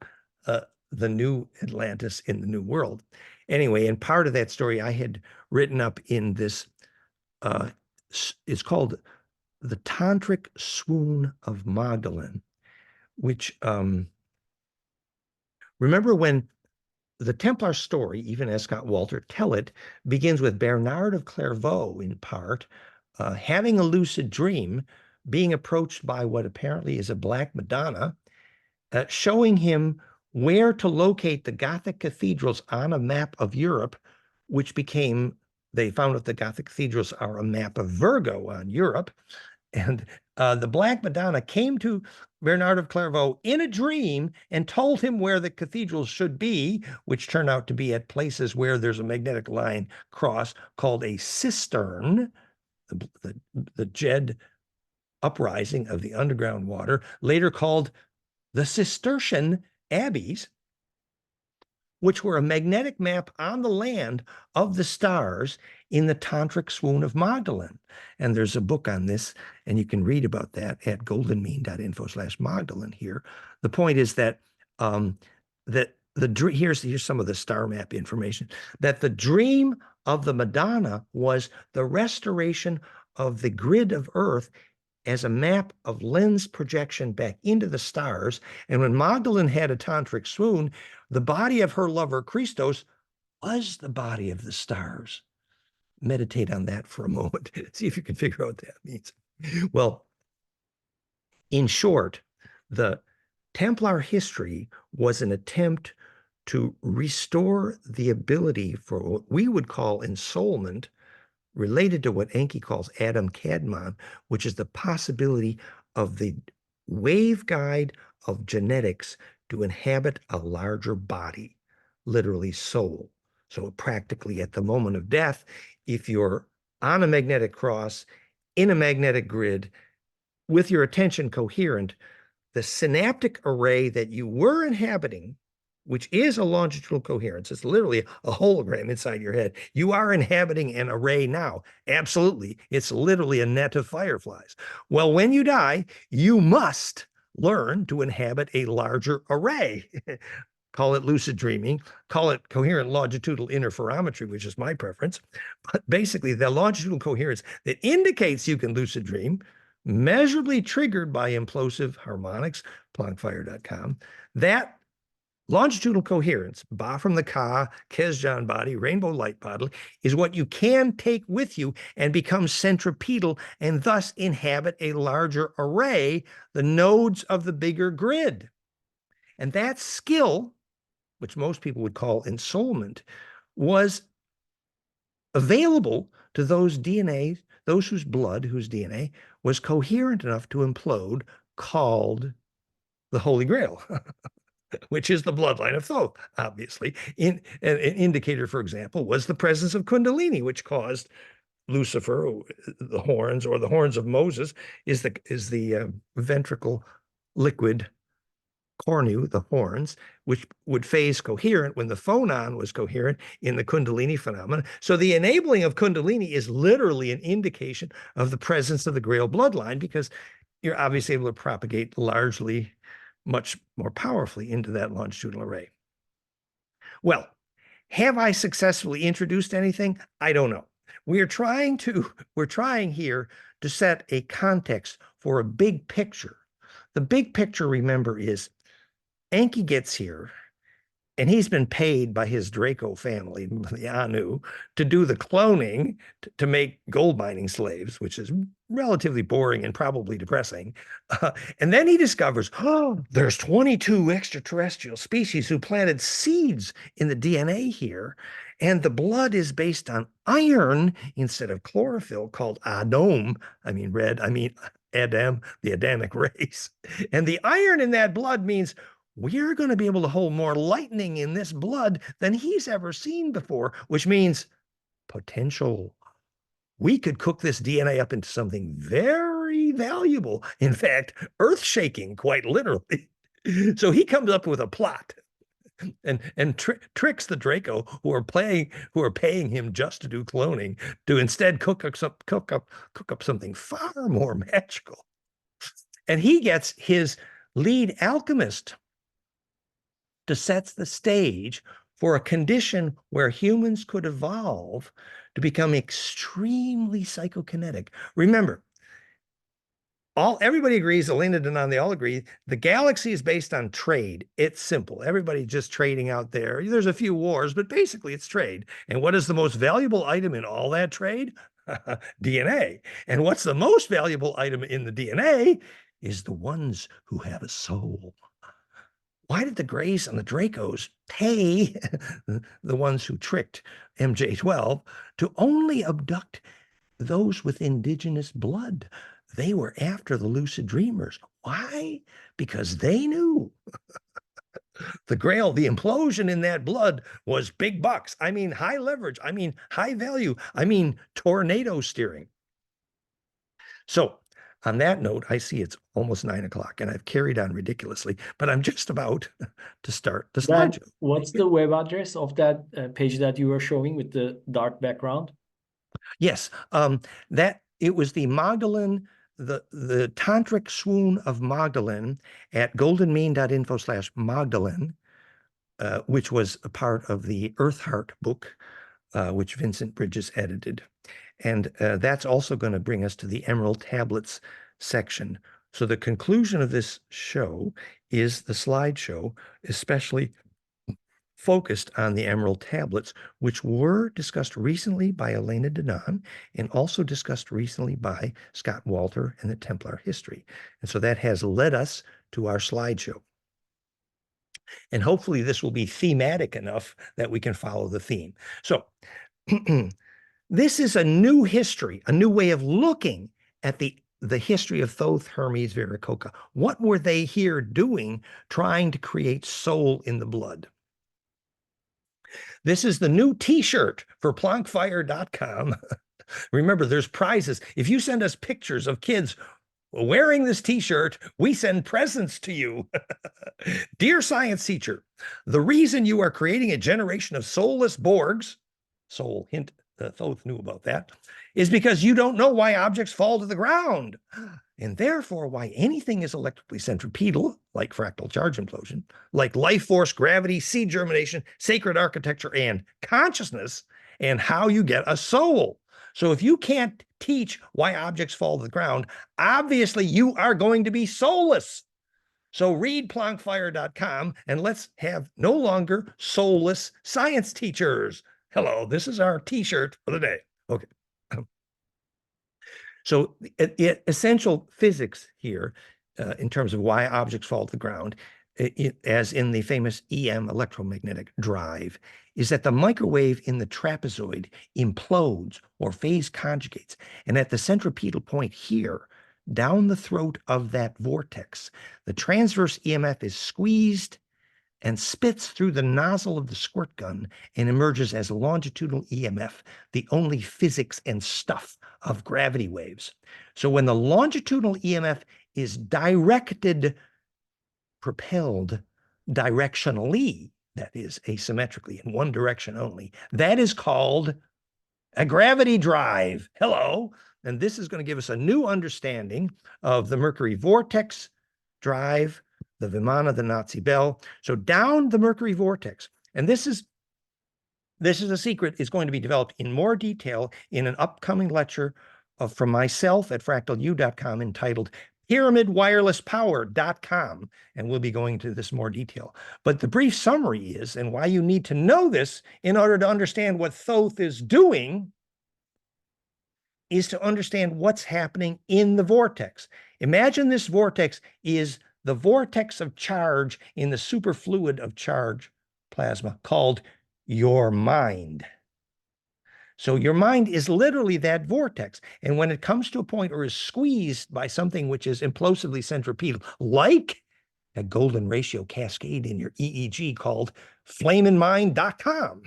the new Atlantis in the New World. Anyway, and part of that story I had written up in this, it's called The Tantric Swoon of Magdalene, which, remember when the Templar story, even as Scott Walter tell it, begins with Bernard of Clairvaux, in part, having a lucid dream, being approached by what apparently is a Black Madonna, showing him where to locate the Gothic cathedrals on a map of Europe, which became, they found that the Gothic cathedrals are a map of Virgo on Europe. And the Black Madonna came to Bernard of Clairvaux in a dream and told him where the cathedrals should be, which turned out to be at places where there's a magnetic line cross called a cistern, the Jed uprising of the underground water, later called the Cistercian abbeys, which were a magnetic map on the land of the stars in the Tantric Swoon of Magdalene. And there's a book on this, and you can read about that at goldenmean.info/Magdalene here. The point is that here's some of the star map information, that the dream of the Madonna was the restoration of the grid of Earth as a map of lens projection back into the stars. And when Magdalene had a tantric swoon, the body of her lover Christos was the body of the stars. Meditate on that for a moment. See if you can figure out what that means. Well, in short, the Templar history was an attempt to restore the ability for what we would call ensoulment, related to what Enki calls Adam Kadmon, which is the possibility of the waveguide of genetics to inhabit a larger body, literally soul. So practically at the moment of death, if you're on a magnetic cross, in a magnetic grid, with your attention coherent, the synaptic array that you were inhabiting, which is a longitudinal coherence, it's literally a hologram inside your head. You are inhabiting an array now. Absolutely. It's literally a net of fireflies. Well, when you die, you must learn to inhabit a larger array. Call it lucid dreaming, call it coherent longitudinal interferometry, which is my preference. But basically, the longitudinal coherence that indicates you can lucid dream, measurably triggered by implosive harmonics, Planckfire.com, that longitudinal coherence, Ba from the Ka, Kesjan body, rainbow light body, is what you can take with you and become centripetal and thus inhabit a larger array, the nodes of the bigger grid. And that skill, which most people would call ensoulment, was available to those DNA, those whose blood, whose DNA was coherent enough to implode, called the Holy Grail. Which is the bloodline of Thoth, obviously. An indicator, for example, was the presence of Kundalini, which caused Lucifer, the horns, or the horns of Moses, is the ventricle liquid cornu, the horns, which would phase coherent when the phonon was coherent in the Kundalini phenomenon. So the enabling of Kundalini is literally an indication of the presence of the Grail bloodline, because you're obviously able to propagate largely much more powerfully into that longitudinal array. Well, have I successfully introduced anything? I don't know. We're trying here to set a context for a big picture. The big picture, remember, is Enki gets here, and he's been paid by his Draco family, the Anu, to do the cloning to make gold mining slaves, which is relatively boring and probably depressing. And then he discovers, oh, there's 22 extraterrestrial species who planted seeds in the DNA here. And the blood is based on iron instead of chlorophyll, called Adam. I mean red, I mean Adam, the Adamic race. And the iron in that blood means we're going to be able to hold more lightning in this blood than he's ever seen before, which means potential. We could cook this DNA up into something very valuable. In fact, earth-shaking, quite literally. So he comes up with a plot and tricks the Draco who are paying him just to do cloning to instead cook up something far more magical. And he gets his lead alchemist to set the stage for a condition where humans could evolve to become extremely psychokinetic. Remember, everybody agrees, Elena Denon, they all agree, the galaxy is based on trade. It's simple. Everybody's just trading out there. There's a few wars, but basically it's trade. And what is the most valuable item in all that trade? DNA. And what's the most valuable item in the DNA is the ones who have a soul. Why did the Greys and the Dracos pay the ones who tricked MJ12 to only abduct those with indigenous blood? They were after the lucid dreamers. Why? Because they knew the Grail, the implosion in that blood was big bucks. I mean, high leverage. I mean, high value. I mean, tornado steering. So on that note, I see it's almost 9 o'clock and I've carried on ridiculously, but I'm just about to start the slideshow. What's the web address of that page that you were showing with the dark background? Yes, that it was the Magdalene, the tantric swoon of Magdalene at goldenmean.info/Magdalene, which was a part of the Earth Heart book, which Vincent Bridges edited. And that's also going to bring us to the Emerald Tablets section. So the conclusion of this show is the slideshow, especially focused on the Emerald Tablets, which were discussed recently by Elena Denon and also discussed recently by Scott Walter and the Templar history. And so that has led us to our slideshow. And hopefully this will be thematic enough that we can follow the theme. So this is a new history, a new way of looking at the history of Thoth, Hermes, Virachocha. What were they here doing, trying to create soul in the blood? This is the new t-shirt for plankfire.com. Remember, there's prizes. If you send us pictures of kids wearing this t-shirt, we send presents to you. Dear science teacher, the reason you are creating a generation of soulless Borgs, soul, hint, Thoth knew about that, is because you don't know why objects fall to the ground, and therefore why anything is electrically centripetal, like fractal charge implosion, like life force, gravity, seed germination, sacred architecture, and consciousness, and how you get a soul. So if you can't teach why objects fall to the ground, obviously you are going to be soulless. So read plankfire.com and let's have no longer soulless science teachers. Hello, this is our t-shirt for the day. Okay. So essential physics here, in terms of why objects fall to the ground, as in the famous EM, electromagnetic drive, is that the microwave in the trapezoid implodes or phase conjugates. And at the centripetal point here, down the throat of that vortex, the transverse EMF is squeezed and spits through the nozzle of the squirt gun and emerges as longitudinal EMF, the only physics and stuff of gravity waves. So when the longitudinal EMF is propelled directionally, that is asymmetrically in one direction only, that is called a gravity drive. Hello. And this is going to give us a new understanding of the Mercury vortex drive, the Vimana, the Nazi bell. So down the Mercury vortex, and this is a secret, is going to be developed in more detail in an upcoming lecture from myself at FractalU.com entitled pyramidwirelesspower.com, and we'll be going into this more detail. But the brief summary is, and why you need to know this in order to understand what Thoth is doing, is to understand what's happening in the vortex. Imagine this vortex is the vortex of charge in the superfluid of charge plasma called your mind. So your mind is literally that vortex. And when it comes to a point or is squeezed by something which is implosively centripetal, like a golden ratio cascade in your EEG called flameinmind.com.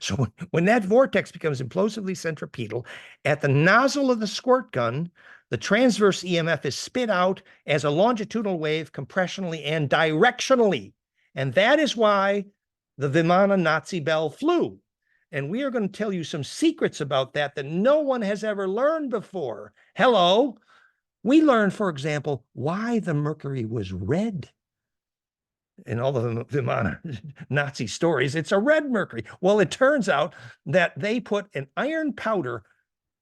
So when that vortex becomes implosively centripetal, at the nozzle of the squirt gun, the transverse EMF is spit out as a longitudinal wave compressionally and directionally. And that is why the Vimana Nazi Bell flew. And we are going to tell you some secrets about that that no one has ever learned before. Hello. We learned, for example, why the Mercury was red. In all the Vimana Nazi stories, it's a red Mercury. Well, it turns out that they put an iron powder.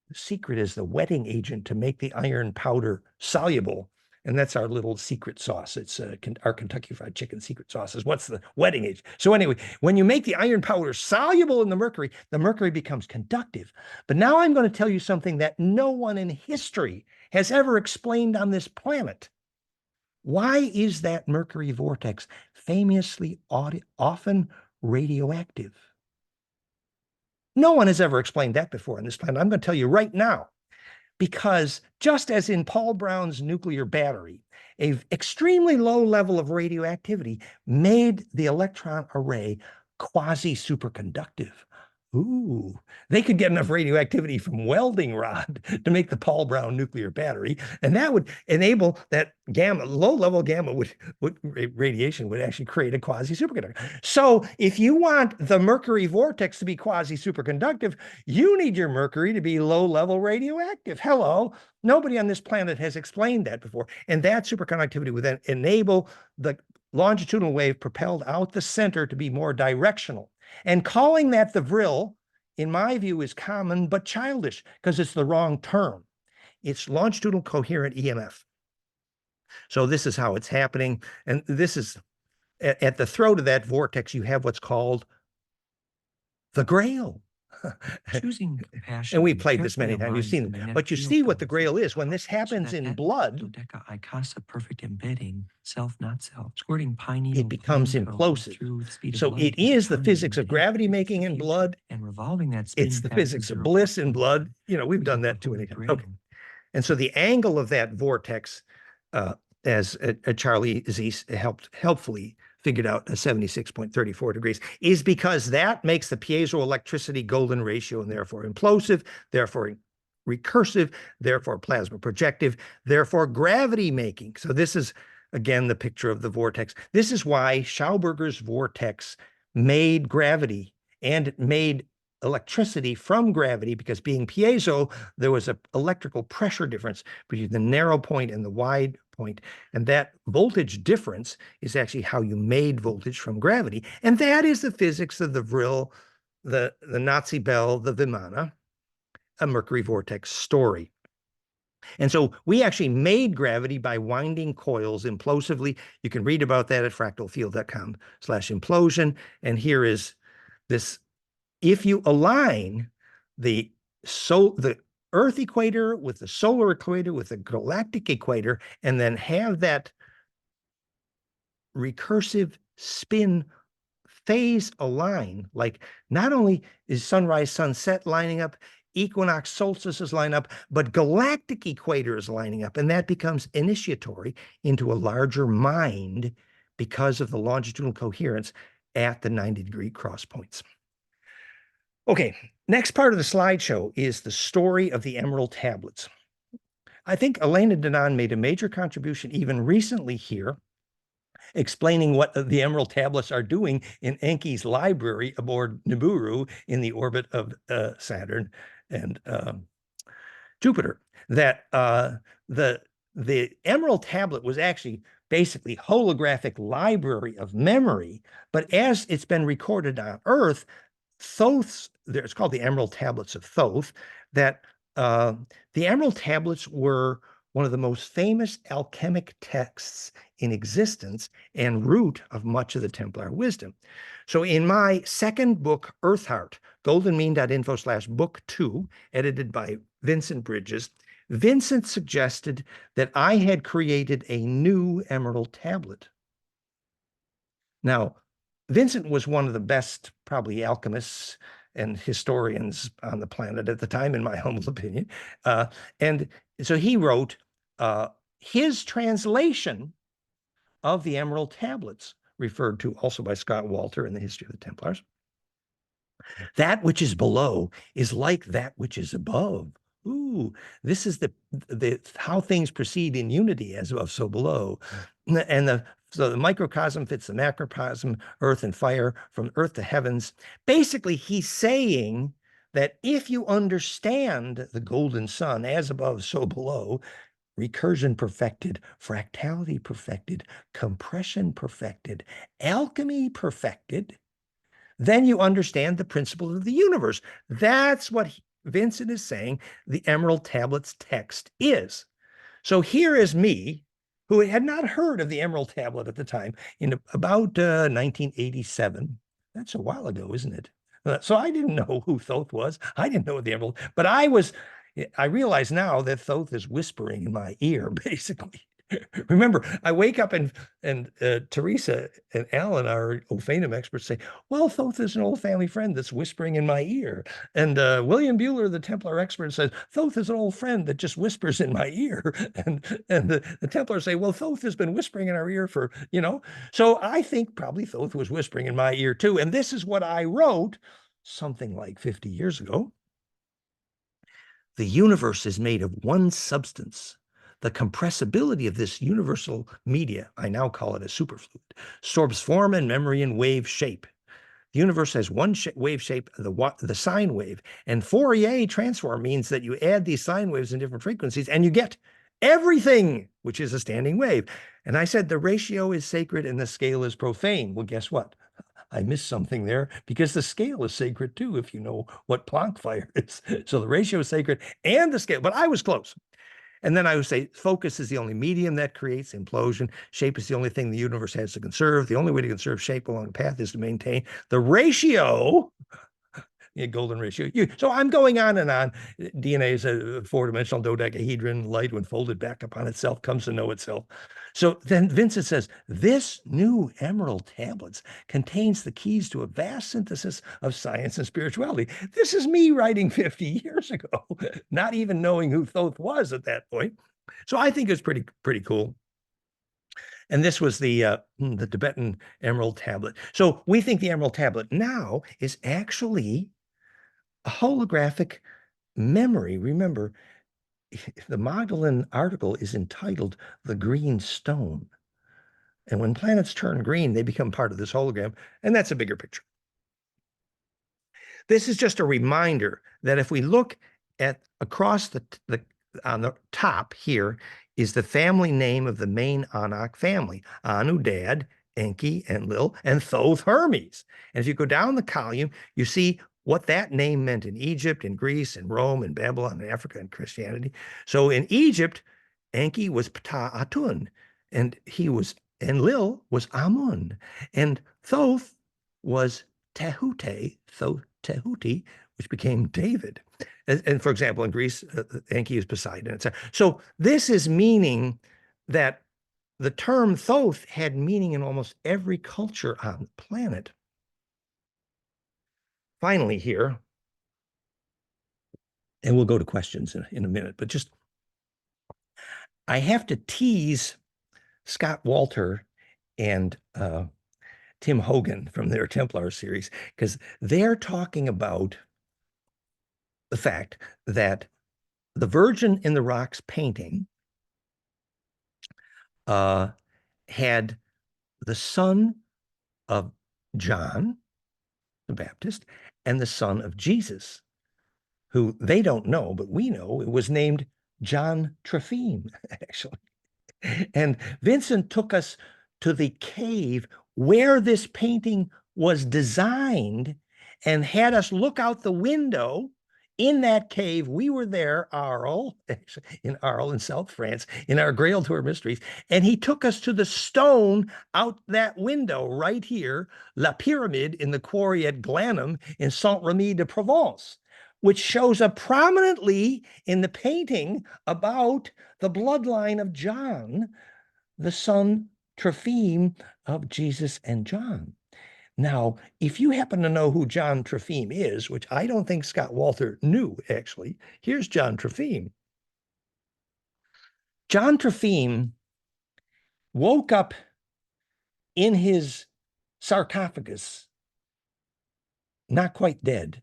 The secret is the wetting agent to make the iron powder soluble. And that's our little secret sauce. It's our Kentucky Fried Chicken secret sauce is what's the wetting agent. So anyway, when you make the iron powder soluble in the mercury becomes conductive. But now I'm going to tell you something that no one in history has ever explained on this planet. Why is that mercury vortex famously often radioactive? No one has ever explained that before on this planet. I'm going to tell you right now. Because just as in Paul Brown's nuclear battery, an extremely low level of radioactivity made the electron array quasi-superconductive. Ooh, they could get enough radioactivity from welding rod to make the Paul Brown nuclear battery, and that would enable that gamma, low-level gamma radiation would actually create a quasi-superconductor. So if you want the mercury vortex to be quasi-superconductive, you need your mercury to be low-level radioactive. Hello, nobody on this planet has explained that before, and that superconductivity would then enable the longitudinal wave propelled out the center to be more directional. And calling that the vril, in my view, is common but childish because it's the wrong term. It's longitudinal coherent EMF. So this is how it's happening. And this is at the throat of that vortex, you have what's called the Grail. Choosing compassion. And we played this many times. You've seen it. But you see what the Grail is. When this happens in blood, perfect embedding, self, not self, squirting pine needle, it becomes implosive. So it is the physics of gravity making in blood. And revolving that spin It's the physics of bliss in blood. You know, we've done that too many times. Okay. And so the angle of that vortex, as Charlie Zeiss helpfully figured out, 76.34 degrees, is because that makes the piezoelectricity golden ratio and therefore implosive, therefore recursive, therefore plasma projective, therefore gravity making. So this is, again, the picture of the vortex. This is why Schauberger's vortex made gravity and it made electricity from gravity, because being piezo, there was an electrical pressure difference between the narrow point and the wide point. And that voltage difference is actually how you made voltage from gravity. And that is the physics of the vril, the Nazi bell, the Vimana, a mercury vortex story. And so we actually made gravity by winding coils implosively. You can read about that at fractalfield.com/implosion. And here is this. If you align the Earth equator with the solar equator with the galactic equator, and then have that recursive spin phase align, like not only is sunrise, sunset lining up, equinox, solstices line up, but galactic equator is lining up, and that becomes initiatory into a larger mind because of the longitudinal coherence at the 90-degree cross points. Okay, next part of the slideshow is the story of the Emerald Tablets. I think Elena Danaan made a major contribution even recently here, explaining what the Emerald Tablets are doing in Enki's library aboard Nibiru in the orbit of Saturn and Jupiter. That the Emerald Tablet was actually basically holographic library of memory, but as it's been recorded on Earth, Thoth's, it's called the Emerald Tablets of Thoth, that the Emerald Tablets were one of the most famous alchemic texts in existence and root of much of the Templar wisdom. So in my second book, Earthheart, goldenmean.info/book 2, edited by Vincent Bridges, Vincent suggested that I had created a new Emerald Tablet. Now, Vincent was one of the best, probably, alchemists and historians on the planet at the time, in my humble opinion. And so he wrote his translation of the Emerald Tablets, referred to also by Scott Walter in the History of the Templars. That which is below is like that which is above. Ooh, this is the how things proceed in unity, as above, so below. And so the microcosm fits the macrocosm, earth and fire, from earth to heavens. Basically, he's saying that if you understand the golden sun, as above, so below, recursion perfected, fractality perfected, compression perfected, alchemy perfected, then you understand the principles of the universe. That's what Vincent is saying the Emerald Tablets text is. So here is me, who had not heard of the Emerald Tablet at the time, in about 1987. That's a while ago, isn't it? So I didn't know who Thoth was. I didn't know what the Emerald, but I realize now that Thoth is whispering in my ear, basically. Remember, I wake up and Teresa and Alan, our Ophanum experts, say, well, Thoth is an old family friend that's whispering in my ear. And William Buehler, the Templar expert, says, Thoth is an old friend that just whispers in my ear. And the Templars say, well, Thoth has been whispering in our ear for, So I think probably Thoth was whispering in my ear too. And this is what I wrote something like 50 years ago. The universe is made of one substance. The compressibility of this universal media, I now call it a superfluid, absorbs form and memory in wave shape. The universe has one wave shape, the sine wave, and Fourier transform means that you add these sine waves in different frequencies and you get everything, which is a standing wave. And I said the ratio is sacred and the scale is profane. Well, guess what? I missed something there, because the scale is sacred too, if you know what Planck fire is. So the ratio is sacred and the scale, but I was close. And then I would say focus is the only medium that creates implosion. Shape is the only thing the universe has to conserve. The only way to conserve shape along the path is to maintain the ratio, the golden ratio. So I'm going on and on. DNA is a four-dimensional dodecahedron. Light, when folded back upon itself, comes to know itself. So then Vincent says, this new Emerald Tablets contains the keys to a vast synthesis of science and spirituality. This is me writing 50 years ago, not even knowing who Thoth was at that point. So I think it's pretty cool. And this was the Tibetan Emerald Tablet. So we think the Emerald Tablet now is actually a holographic memory. Remember, the Magdalene article is entitled The Green Stone. And when planets turn green, they become part of this hologram. And that's a bigger picture. This is just a reminder that if we look at across on the top here is the family name of the main Anak family, Anu, Dad, Enki, Enlil, and Thoth, Hermes. And if you go down the column, you see what that name meant in Egypt, in Greece, in Rome, in Babylon, in Africa, and Christianity. So in Egypt, Enki was Ptah Atun, and Enlil was Amun, and Thoth was Tehuti, which became David. And for example, in Greece, Enki is Poseidon, etc. So this is meaning that the term Thoth had meaning in almost every culture on the planet. Finally here, and we'll go to questions in a minute, but just, I have to tease Scott Walter and Tim Hogan from their Templar series, because they're talking about the fact that the Virgin in the Rocks painting had the son of John the Baptist and the son of Jesus, who they don't know, but we know it was named John Trophime, actually. And Vincent took us to the cave where this painting was designed and had us look out the window in that cave. We were there, in Arles in South France, in our Grail Tour Mysteries. And he took us to the stone out that window right here, La Pyramide, in the quarry at Glanum in Saint-Remy de Provence, which shows up prominently in the painting about the bloodline of John, the son Trophime of Jesus and John. Now, if you happen to know who John Trefime is, which I don't think Scott Walter knew, actually, here's John Trefime. John Trefime woke up in his sarcophagus, not quite dead.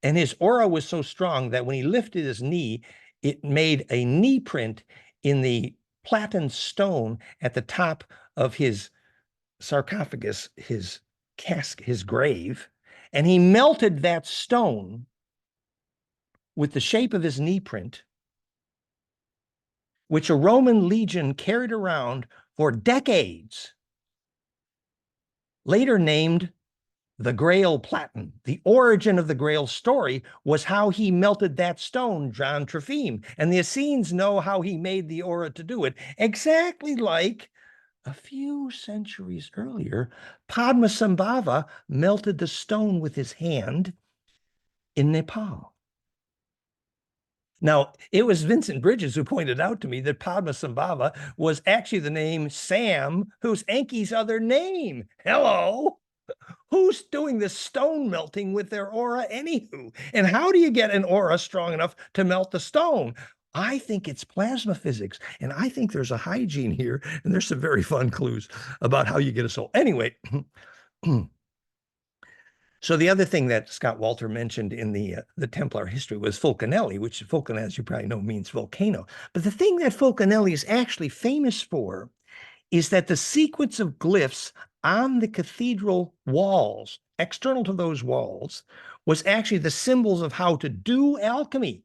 And his aura was so strong that when he lifted his knee, it made a knee print in the platinum stone at the top of his sarcophagus, his casket, his grave, and he melted that stone with the shape of his knee print, which a Roman legion carried around for decades, later named the Grail Platinum. The origin of the Grail story was how he melted that stone, John Trefime, and the Essenes know how he made the aura to do it, exactly like a few centuries earlier, Padmasambhava melted the stone with his hand in Nepal. Now, it was Vincent Bridges who pointed out to me that Padmasambhava was actually the name Sam, who's Enki's other name. Hello. Who's doing this stone melting with their aura anywho? And how do you get an aura strong enough to melt the stone? I think it's plasma physics, and I think there's a hygiene here, and there's some very fun clues about how you get a soul. Anyway, so the other thing that Scott Walter mentioned in the Templar history was Fulcanelli, which Fulcan, as you probably know, means volcano. But the thing that Fulcanelli is actually famous for is that the sequence of glyphs on the cathedral walls, external to those walls, was actually the symbols of how to do alchemy.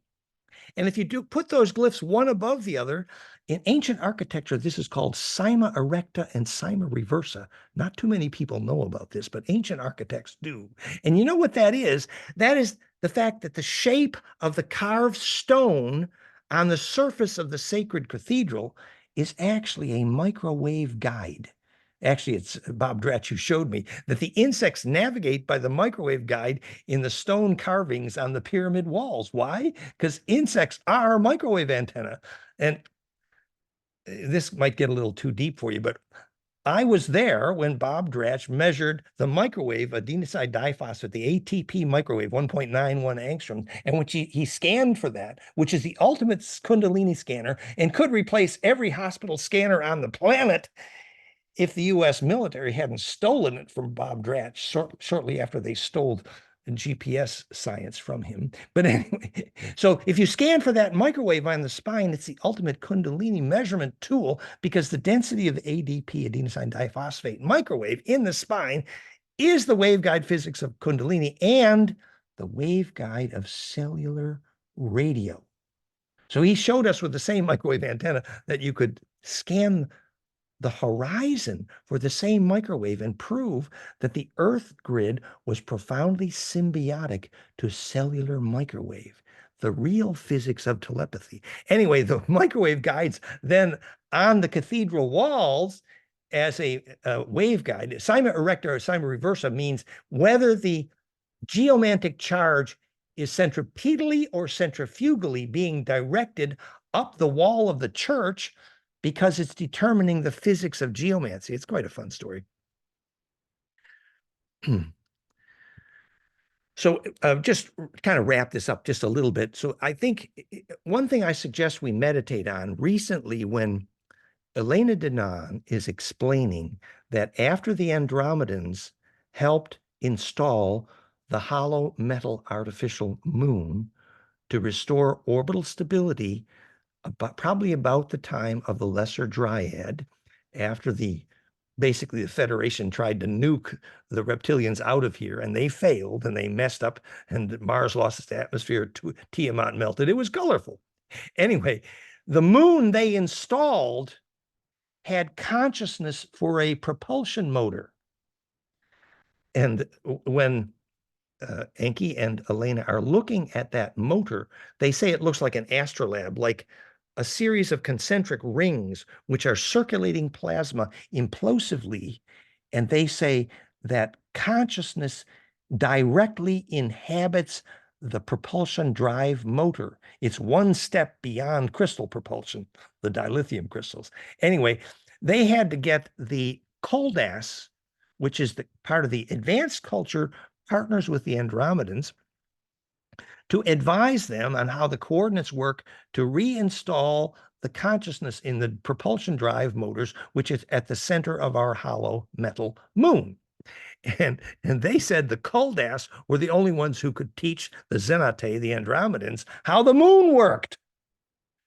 And if you do put those glyphs one above the other, in ancient architecture, this is called cyma erecta and cyma reversa. Not too many people know about this, but ancient architects do. And you know what that is? That is the fact that the shape of the carved stone on the surface of the sacred cathedral is actually a microwave guide. Actually, it's Bob Dratch who showed me that the insects navigate by the microwave guide in the stone carvings on the pyramid walls. Why? Because insects are microwave antenna. And this might get a little too deep for you, but I was there when Bob Dratch measured the microwave adenosine diphosphate, the ATP microwave, 1.91 angstrom, and when he scanned for that, which is the ultimate Kundalini scanner and could replace every hospital scanner on the planet if the U.S. military hadn't stolen it from Bob Dratch shortly after they stole GPS science from him. But anyway, so if you scan for that microwave on the spine, it's the ultimate Kundalini measurement tool because the density of ADP, adenosine diphosphate microwave in the spine is the waveguide physics of Kundalini and the waveguide of cellular radio. So he showed us with the same microwave antenna that you could scan the horizon for the same microwave and prove that the Earth grid was profoundly symbiotic to cellular microwave, the real physics of telepathy. Anyway, the microwave guides then on the cathedral walls as a waveguide. Cyma erecta or cyma reversa means whether the geomantic charge is centripetally or centrifugally being directed up the wall of the church because it's determining the physics of geomancy. It's quite a fun story. So just kind of wrap this up just a little bit. So I think one thing I suggest we meditate on recently when Elena Denon is explaining that after the Andromedans helped install the hollow metal artificial moon to restore orbital stability probably about the time of the Lesser Dryad, after basically the Federation tried to nuke the reptilians out of here, and they failed, and they messed up, and Mars lost its atmosphere, Tiamat melted. It was colorful. Anyway, the moon they installed had consciousness for a propulsion motor. And when Enki and Elena are looking at that motor, they say it looks like an astrolabe, like a series of concentric rings, which are circulating plasma implosively. And they say that consciousness directly inhabits the propulsion drive motor. It's one step beyond crystal propulsion, the dilithium crystals. Anyway, they had to get the Koldas, which is the part of the advanced culture, partners with the Andromedans to advise them on how the coordinates work to reinstall the consciousness in the propulsion drive motors, which is at the center of our hollow metal moon. And they said the Kuldas were the only ones who could teach the Zenate, the Andromedans, how the moon worked,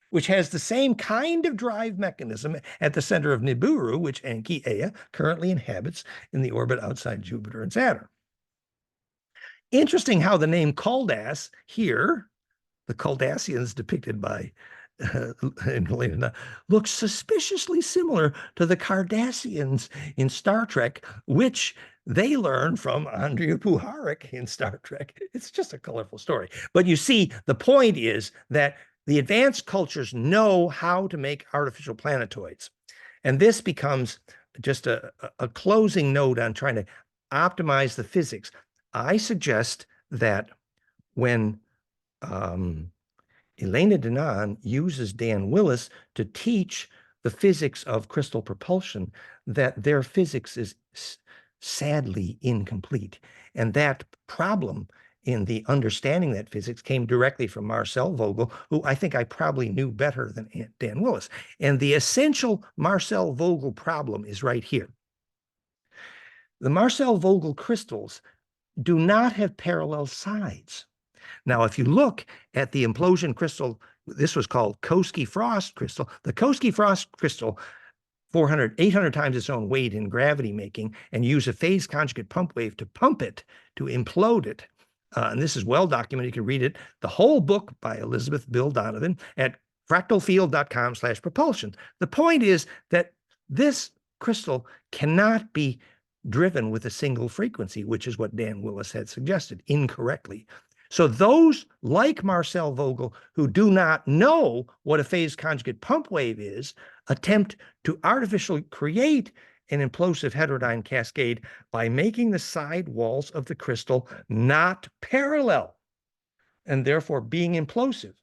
which has the same kind of drive mechanism at the center of Nibiru, which Enki Ea currently inhabits in the orbit outside Jupiter and Saturn. Interesting how the name Kuldas here, the Kuldassians depicted by looks suspiciously similar to the Cardassians in Star Trek, which they learn from Andrea Puharich in Star Trek. It's just a colorful story. But you see, the point is that the advanced cultures know how to make artificial planetoids. And this becomes just a closing note on trying to optimize the physics. I suggest that when Elena Danaan uses Dan Willis to teach the physics of crystal propulsion, that their physics is sadly incomplete. And that problem in the understanding that physics came directly from Marcel Vogel, who I think I probably knew better than Dan Willis. And the essential Marcel Vogel problem is right here. The Marcel Vogel crystals do not have parallel sides. Now, if you look at the implosion crystal, this was called Koski-Frost crystal. The Koski-Frost crystal, 800 times its own weight in gravity making, and use a phase conjugate pump wave to pump it, to implode it. And this is well documented. You can read it, the whole book by Elizabeth Bill Donovan at fractalfield.com/propulsion. The point is that this crystal cannot be driven with a single frequency, which is what Dan Willis had suggested incorrectly. So those like Marcel Vogel who do not know what a phase conjugate pump wave is, attempt to artificially create an implosive heterodyne cascade by making the side walls of the crystal not parallel and therefore being implosive.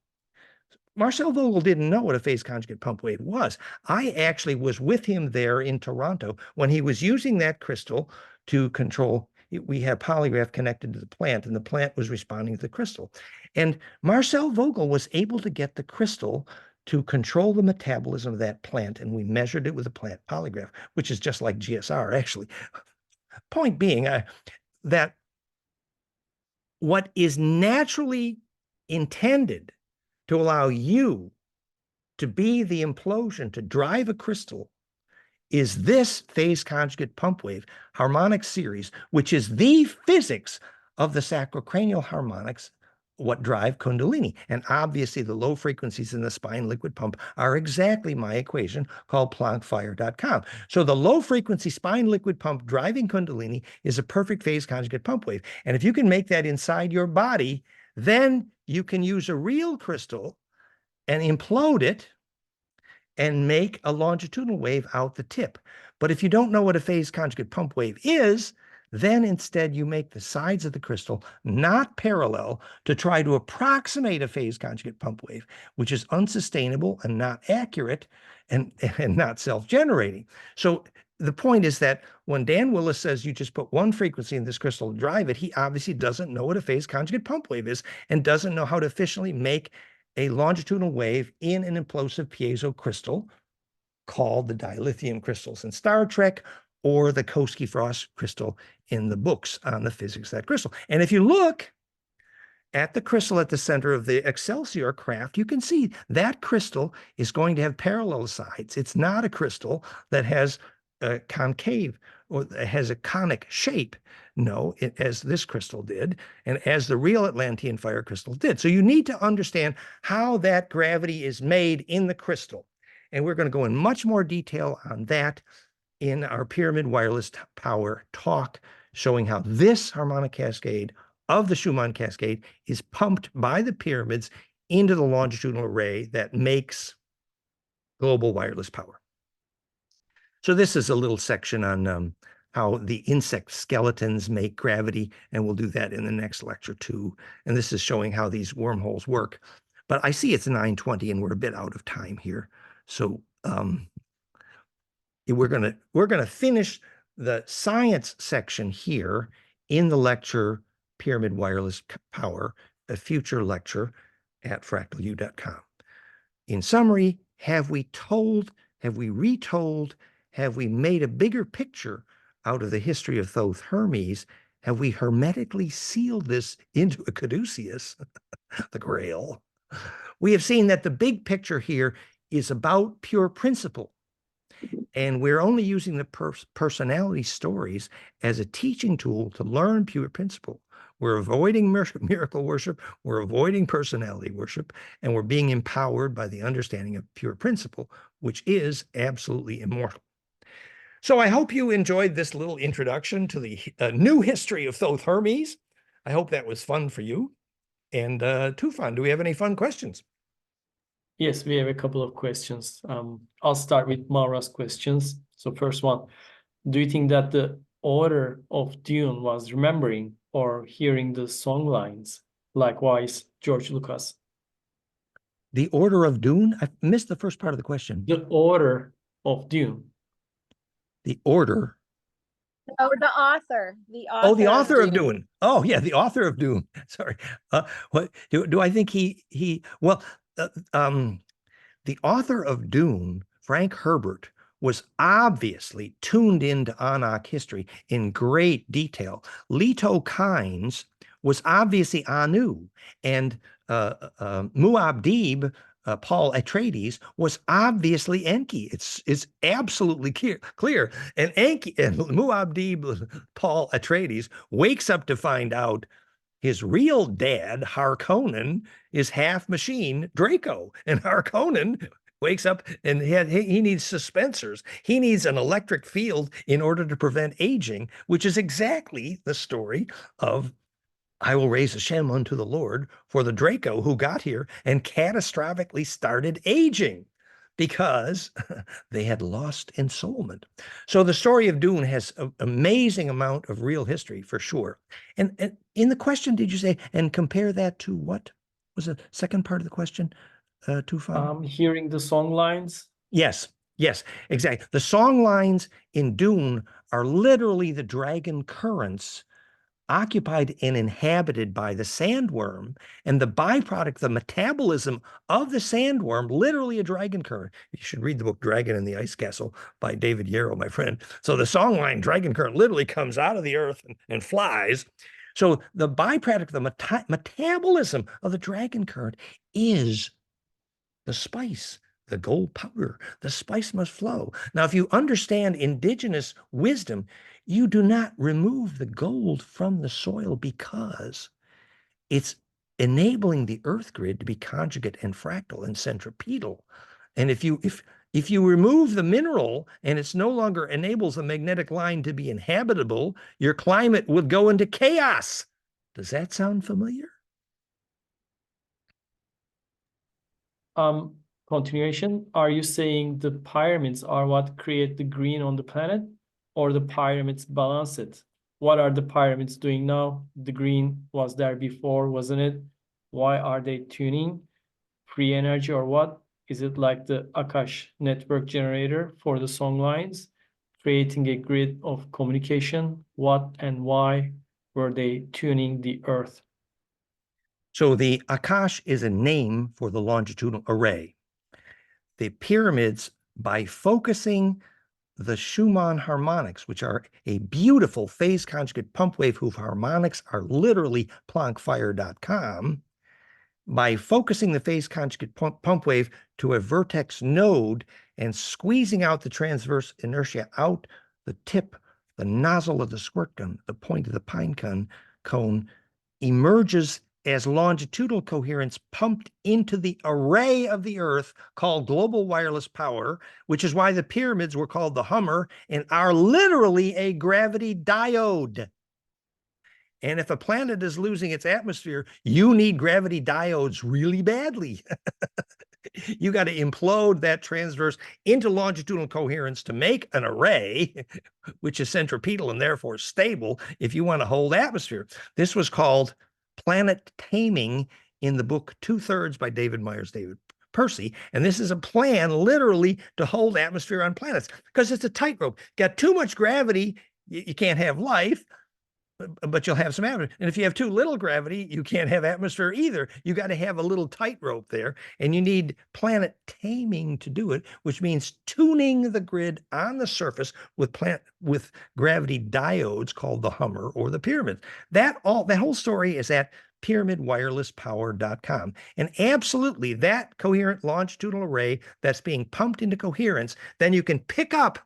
Marcel Vogel didn't know what a phase conjugate pump wave was. I actually was with him there in Toronto when he was using that crystal to control. We have polygraph connected to the plant, and the plant was responding to the crystal. And Marcel Vogel was able to get the crystal to control the metabolism of that plant, and we measured it with a plant polygraph, which is just like GSR, actually. Point being that what is naturally intended to allow you to be the implosion, to drive a crystal, is this phase conjugate pump wave harmonic series, which is the physics of the sacrocranial harmonics, what drive Kundalini. And obviously the low frequencies in the spine liquid pump are exactly my equation called PlanckFire.com. So the low frequency spine liquid pump driving Kundalini is a perfect phase conjugate pump wave. And if you can make that inside your body, then you can use a real crystal and implode it and make a longitudinal wave out the tip. But if you don't know what a phase conjugate pump wave is, then instead you make the sides of the crystal not parallel to try to approximate a phase conjugate pump wave, which is unsustainable and not accurate and not self-generating. So the point is that when Dan Willis says you just put one frequency in this crystal to drive it, he obviously doesn't know what a phase conjugate pump wave is and doesn't know how to efficiently make a longitudinal wave in an implosive piezo crystal called the dilithium crystals in Star Trek or the Koski-Frost crystal in the books on the physics of that crystal. And if you look at the crystal at the center of the Excelsior craft, you can see that crystal is going to have parallel sides. It's not a crystal that has a concave or has a conic shape. No, as this crystal did, and as the real Atlantean fire crystal did. So you need to understand how that gravity is made in the crystal. And we're going to go in much more detail on that in our Pyramid Wireless Power talk, showing how this harmonic cascade of the Schumann cascade is pumped by the pyramids into the longitudinal array that makes global wireless power. So this is a little section on how the insect skeletons make gravity, and we'll do that in the next lecture too. And this is showing how these wormholes work. But I see it's 9:20 and we're a bit out of time here. So we're gonna finish the science section here in the lecture, Pyramid Wireless Power, a future lecture at FractalU.com. In summary, have we retold, have we made a bigger picture out of the history of Thoth Hermes? Have we hermetically sealed this into a caduceus, the Grail? We have seen that the big picture here is about pure principle. And we're only using the personality stories as a teaching tool to learn pure principle. We're avoiding miracle worship, we're avoiding personality worship, and we're being empowered by the understanding of pure principle, which is absolutely immortal. So I hope you enjoyed this little introduction to the new history of Thoth Hermes. I hope that was fun for you. And Tufan, do we have any fun questions? Yes, we have a couple of questions. I'll start with Maura's questions. So first one, do you think that the order of Dune was remembering or hearing the song lines? Likewise, George Lucas. The order of Dune? I missed the first part of the question. The order of Dune. The order. Oh, the author. The author. Oh, the author of Dune. Oh, yeah, the author of Dune. Sorry. What do I think well, the author of Dune, Frank Herbert, was obviously tuned into Anunnaki history in great detail. Leto Kynes was obviously Anu, and Muad'Dib, Paul Atreides, was obviously Enki. It's absolutely clear. And Enki and Muad'Dib, Paul Atreides, wakes up to find out his real dad, Harkonnen, is half machine Draco. And Harkonnen wakes up and he needs suspensors. He needs an electric field in order to prevent aging, which is exactly the story of I will raise Hashem unto the Lord for the Draco who got here and catastrophically started aging because they had lost ensoulment. So the story of Dune has an amazing amount of real history for sure. And in the question, did you say, and compare that to what was the second part of the question, Tufan? Hearing the song lines. Yes, exactly. The song lines in Dune are literally the dragon currents occupied and inhabited by the sandworm, and the byproduct, the metabolism of the sandworm, literally a dragon current. You should read the book Dragon in the Ice Castle by David Yarrow, my friend. So the songline dragon current literally comes out of the earth and flies. So the byproduct, the metabolism of the dragon current is the spice, the gold powder. The spice must flow. Now, if you understand indigenous wisdom, you do not remove the gold from the soil because it's enabling the earth grid to be conjugate and fractal and centripetal. And if you remove the mineral and it's no longer enables a magnetic line to be inhabitable, your climate would go into chaos. Does that sound familiar? Continuation. Are you saying the pyramids are what create the green on the planet, or the pyramids balance it? What are the pyramids doing now? The green was there before, wasn't it? Why are they tuning? Free energy or what? Is it like the Akash network generator for the song lines, creating a grid of communication? What and why were they tuning the earth? So the Akash is a name for the longitudinal array. The pyramids, by focusing the Schumann harmonics, which are a beautiful phase conjugate pump wave whose harmonics are literally PlanckFire.com, by focusing the phase conjugate pump wave to a vertex node and squeezing out the transverse inertia out the tip, the nozzle of the squirt gun, the point of the pine cone emerges as longitudinal coherence pumped into the array of the earth called global wireless power, which is why the pyramids were called the Hummer and are literally a gravity diode. And if a planet is losing its atmosphere, you need gravity diodes really badly. You got to implode that transverse into longitudinal coherence to make an array, which is centripetal and therefore stable if you want to hold atmosphere. This was called planet taming in the book 2/3 by David Myers David Percy. And this is a plan literally to hold atmosphere on planets because it's a tightrope. Got too much gravity you can't have life, but you'll have some atmosphere. And if you have too little gravity, you can't have atmosphere either. You got to have a little tightrope there, and you need planet taming to do it, which means tuning the grid on the surface with gravity diodes called the Hummer or the pyramid. That whole story is at pyramidwirelesspower.com. And absolutely, that coherent longitudinal array that's being pumped into coherence, then you can pick up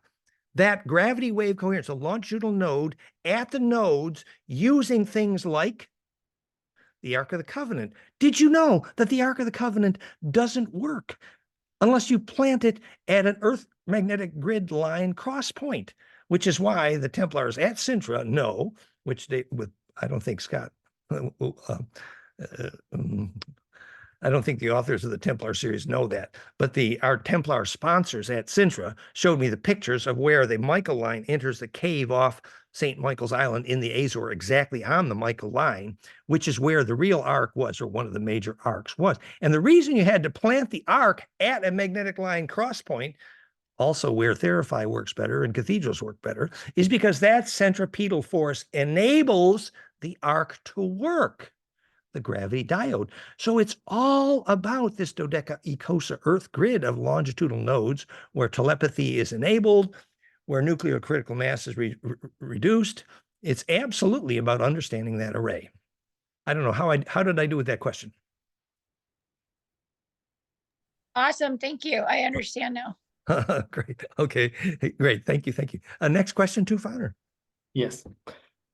that gravity wave coherence, a longitudinal node at the nodes using things like the Ark of the Covenant. Did you know that the Ark of the Covenant doesn't work unless you plant it at an Earth magnetic grid line cross point, which is why the Templars at Sintra know, which I don't think Scott, I don't think the authors of the Templar series know that, but our Templar sponsors at Sintra showed me the pictures of where the Michael line enters the cave off St. Michael's Island in the Azore, exactly on the Michael line, which is where the real ark was, or one of the major arcs was. And the reason you had to plant the ark at a magnetic line cross point, also where Therapy works better and cathedrals work better, is because that centripetal force enables the ark to work, the gravity diode. So it's all about this dodecaecosa Earth grid of longitudinal nodes where telepathy is enabled, where nuclear critical mass is reduced. It's absolutely about understanding that array. I don't know, how did I do with that question? Awesome. Thank you. I understand now. Great. Okay. Great. Thank you. Thank you. Next question, too, Founder. Yes.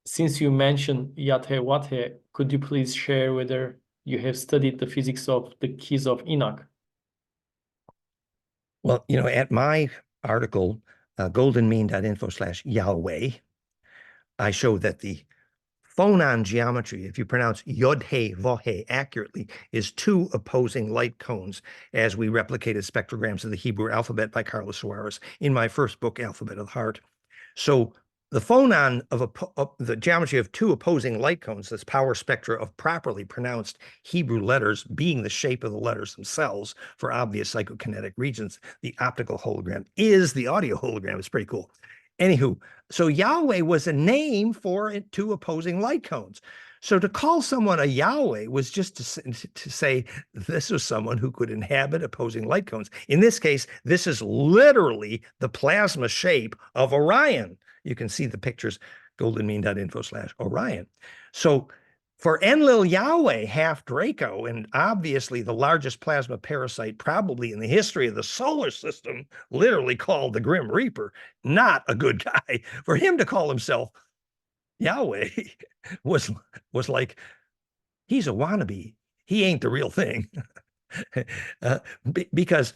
Since you mentioned Yate Wate, could you please share whether you have studied the physics of the keys of Enoch? Well, at my article, goldenmean.info/Yahweh, I show that the phonon geometry, if you pronounce Yod-He, Vohe accurately, is two opposing light cones, as we replicated spectrograms of the Hebrew alphabet by Carlos Suarez in my first book, Alphabet of the Heart. So the phonon of the geometry of two opposing light cones, this power spectra of properly pronounced Hebrew letters being the shape of the letters themselves for obvious psychokinetic regions, the optical hologram is the audio hologram. It's pretty cool. Anywho, so Yahweh was a name for two opposing light cones. So to call someone a Yahweh was just to say this was someone who could inhabit opposing light cones. In this case, this is literally the plasma shape of Orion. You can see the pictures, goldenmean.info/Orion. So for Enlil Yahweh, half Draco, and obviously the largest plasma parasite probably in the history of the solar system, literally called the Grim Reaper, not a good guy. For him to call himself Yahweh was like, he's a wannabe. He ain't the real thing. Because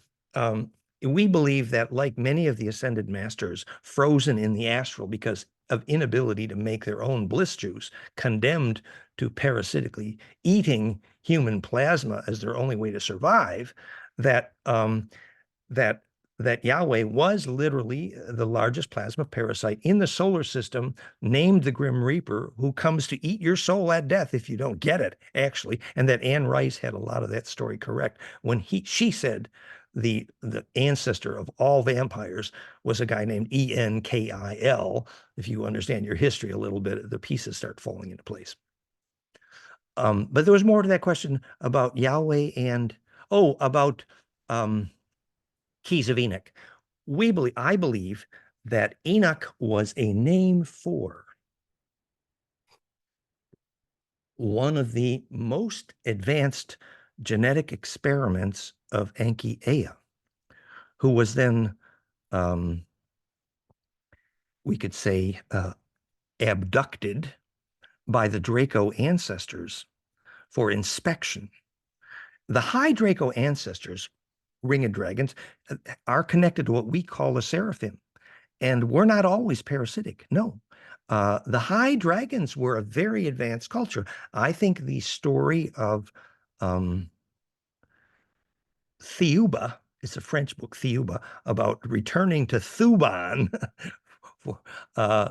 we believe that, like many of the ascended masters, frozen in the astral because of inability to make their own bliss juice, condemned to parasitically eating human plasma as their only way to survive, that Yahweh was literally the largest plasma parasite in the solar system, named the Grim Reaper, who comes to eat your soul at death if you don't get it, actually. And that Anne Rice had a lot of that story correct when she said the ancestor of all vampires was a guy named Enkil. If you understand your history a little bit, the pieces start falling into place. But there was more to that question about Yahweh and, about Keys of Enoch. I believe that Enoch was a name for one of the most advanced genetic experiments of Enki Ea, who was then, we could say, abducted by the Draco ancestors for inspection. The high Draco ancestors, ringed dragons, are connected to what we call a seraphim. And we're not always parasitic. No. The high dragons were a very advanced culture. I think the story of Theuba, it's a French book, Theuba, about returning to Thuban,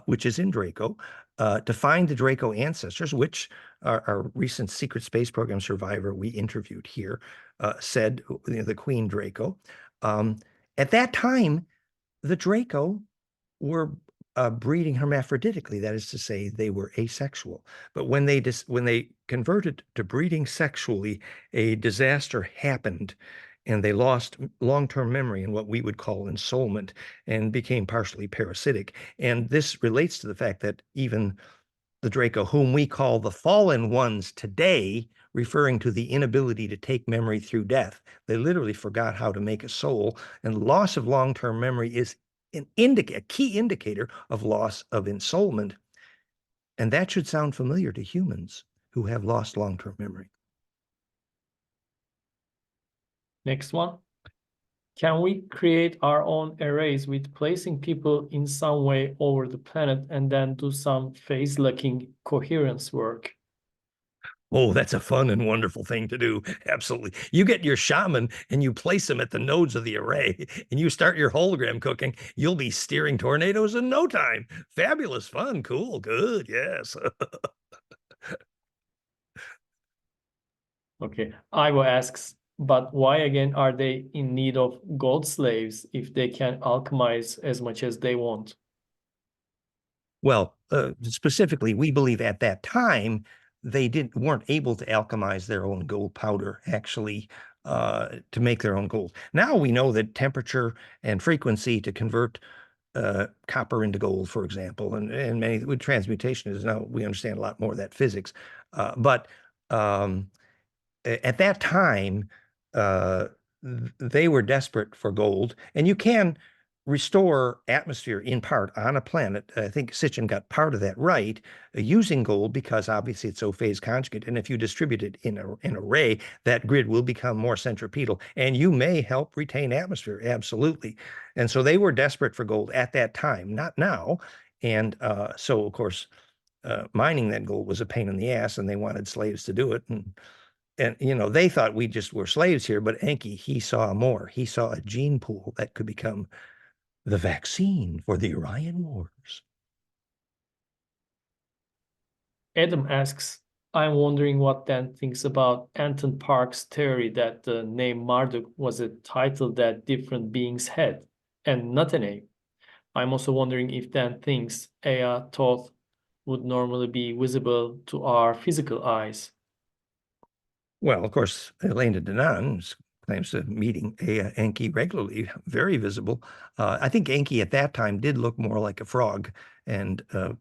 which is in Draco, to find the Draco ancestors, which our recent secret space program survivor we interviewed here said, the Queen Draco. At that time, the Draco were breeding hermaphroditically. That is to say, they were asexual. But when they converted to breeding sexually, a disaster happened, and they lost long-term memory and what we would call ensoulment, and became partially parasitic. And this relates to the fact that even the Draco, whom we call the fallen ones today, referring to the inability to take memory through death, they literally forgot how to make a soul, and loss of long-term memory is a key indicator of loss of ensoulment. And that should sound familiar to humans who have lost long-term memory. Next one. Can we create our own arrays with placing people in some way over the planet and then do some phase locking coherence work? Oh, that's a fun and wonderful thing to do. Absolutely. You get your shaman and you place them at the nodes of the array and you start your hologram cooking. You'll be steering tornadoes in no time. Fabulous, fun, cool, good. Yes. Okay. Ivo asks, but why again are they in need of gold slaves if they can alchemize as much as they want? Well, specifically, we believe at that time they weren't able to alchemize their own gold powder, actually, to make their own gold. Now we know that temperature and frequency to convert copper into gold, for example, and many with transmutation is now we understand a lot more of that physics. But at that time, they were desperate for gold, and you can restore atmosphere in part on a planet. I think Sitchin got part of that right, using gold, because obviously it's so phase conjugate. And if you distribute it in an array, that grid will become more centripetal, and you may help retain atmosphere. Absolutely. And so they were desperate for gold at that time, not now. And so, of course, mining that gold was a pain in the ass, and they wanted slaves to do it. And they thought we just were slaves here, but Enki, he saw more. He saw a gene pool that could become the vaccine for the Orion Wars. Adam asks, I'm wondering what Dan thinks about Anton Park's theory that the name Marduk was a title that different beings had, and not a name. I'm also wondering if Dan thinks Ea, Thoth would normally be visible to our physical eyes. Well, of course, Elena Denon claims to meeting Enki regularly, very visible. I think Enki at that time did look more like a frog, and the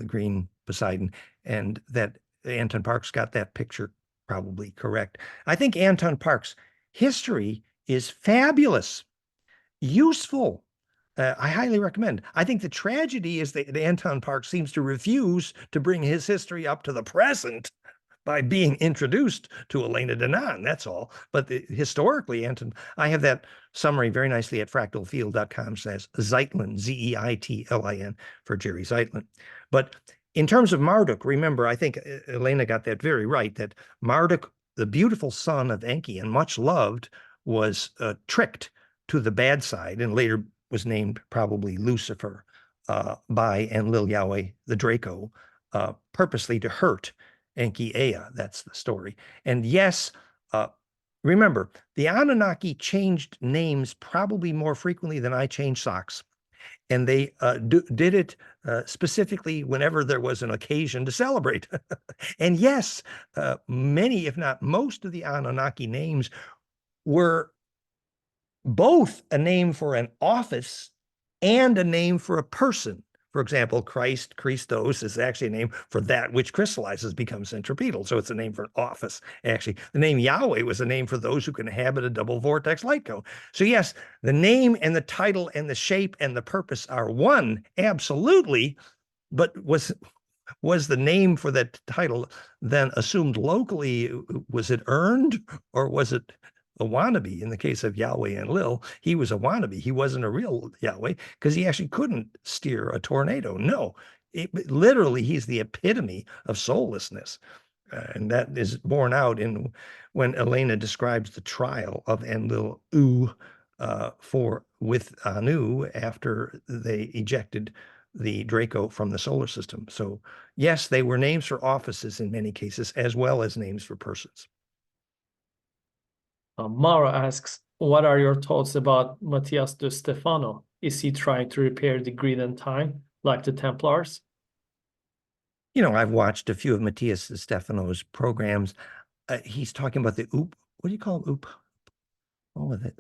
green Poseidon, and that Anton Parks got that picture probably correct. I think Anton Parks' history is fabulous, useful. I highly recommend. I think the tragedy is that Anton Parks seems to refuse to bring his history up to the present by being introduced to Elena Denon. That's all. But historically, Anton, I have that summary very nicely at fractalfield.com, says Zeitlin, Zeitlin, for Jerry Zeitlin. But in terms of Marduk, remember, I think Elena got that very right, that Marduk, the beautiful son of Enki and much loved, was tricked to the bad side and later was named probably Lucifer by Enlil Yahweh, the Draco, purposely to hurt Enki Ea. That's the story. And yes, remember, the Anunnaki changed names probably more frequently than I change socks. And they did it specifically whenever there was an occasion to celebrate. And yes, many, if not most of the Anunnaki names were both a name for an office and a name for a person. For example, Christ, Christos, is actually a name for that which crystallizes, becomes centripetal. So it's a name for an office. Actually, the name Yahweh was a name for those who can inhabit a double vortex light cone. So yes, the name and the title and the shape and the purpose are one, absolutely. But was the name for that title then assumed locally? Was it earned, or was it a wannabe? In the case of Yahweh and Lil, he was a wannabe. He wasn't a real Yahweh because he actually couldn't steer a tornado. No, literally, he's the epitome of soullessness. And that is borne out in when Elena describes the trial of Enlil with Anu after they ejected the Draco from the solar system. So yes, they were names for offices in many cases, as well as names for persons. Mara asks, what are your thoughts about Matthias de Stefano? Is he trying to repair the grid and time, like the Templars? You know, I've watched a few of Matthias Stefano's programs. He's talking about the OOP. What do you call them? OOP? What was it?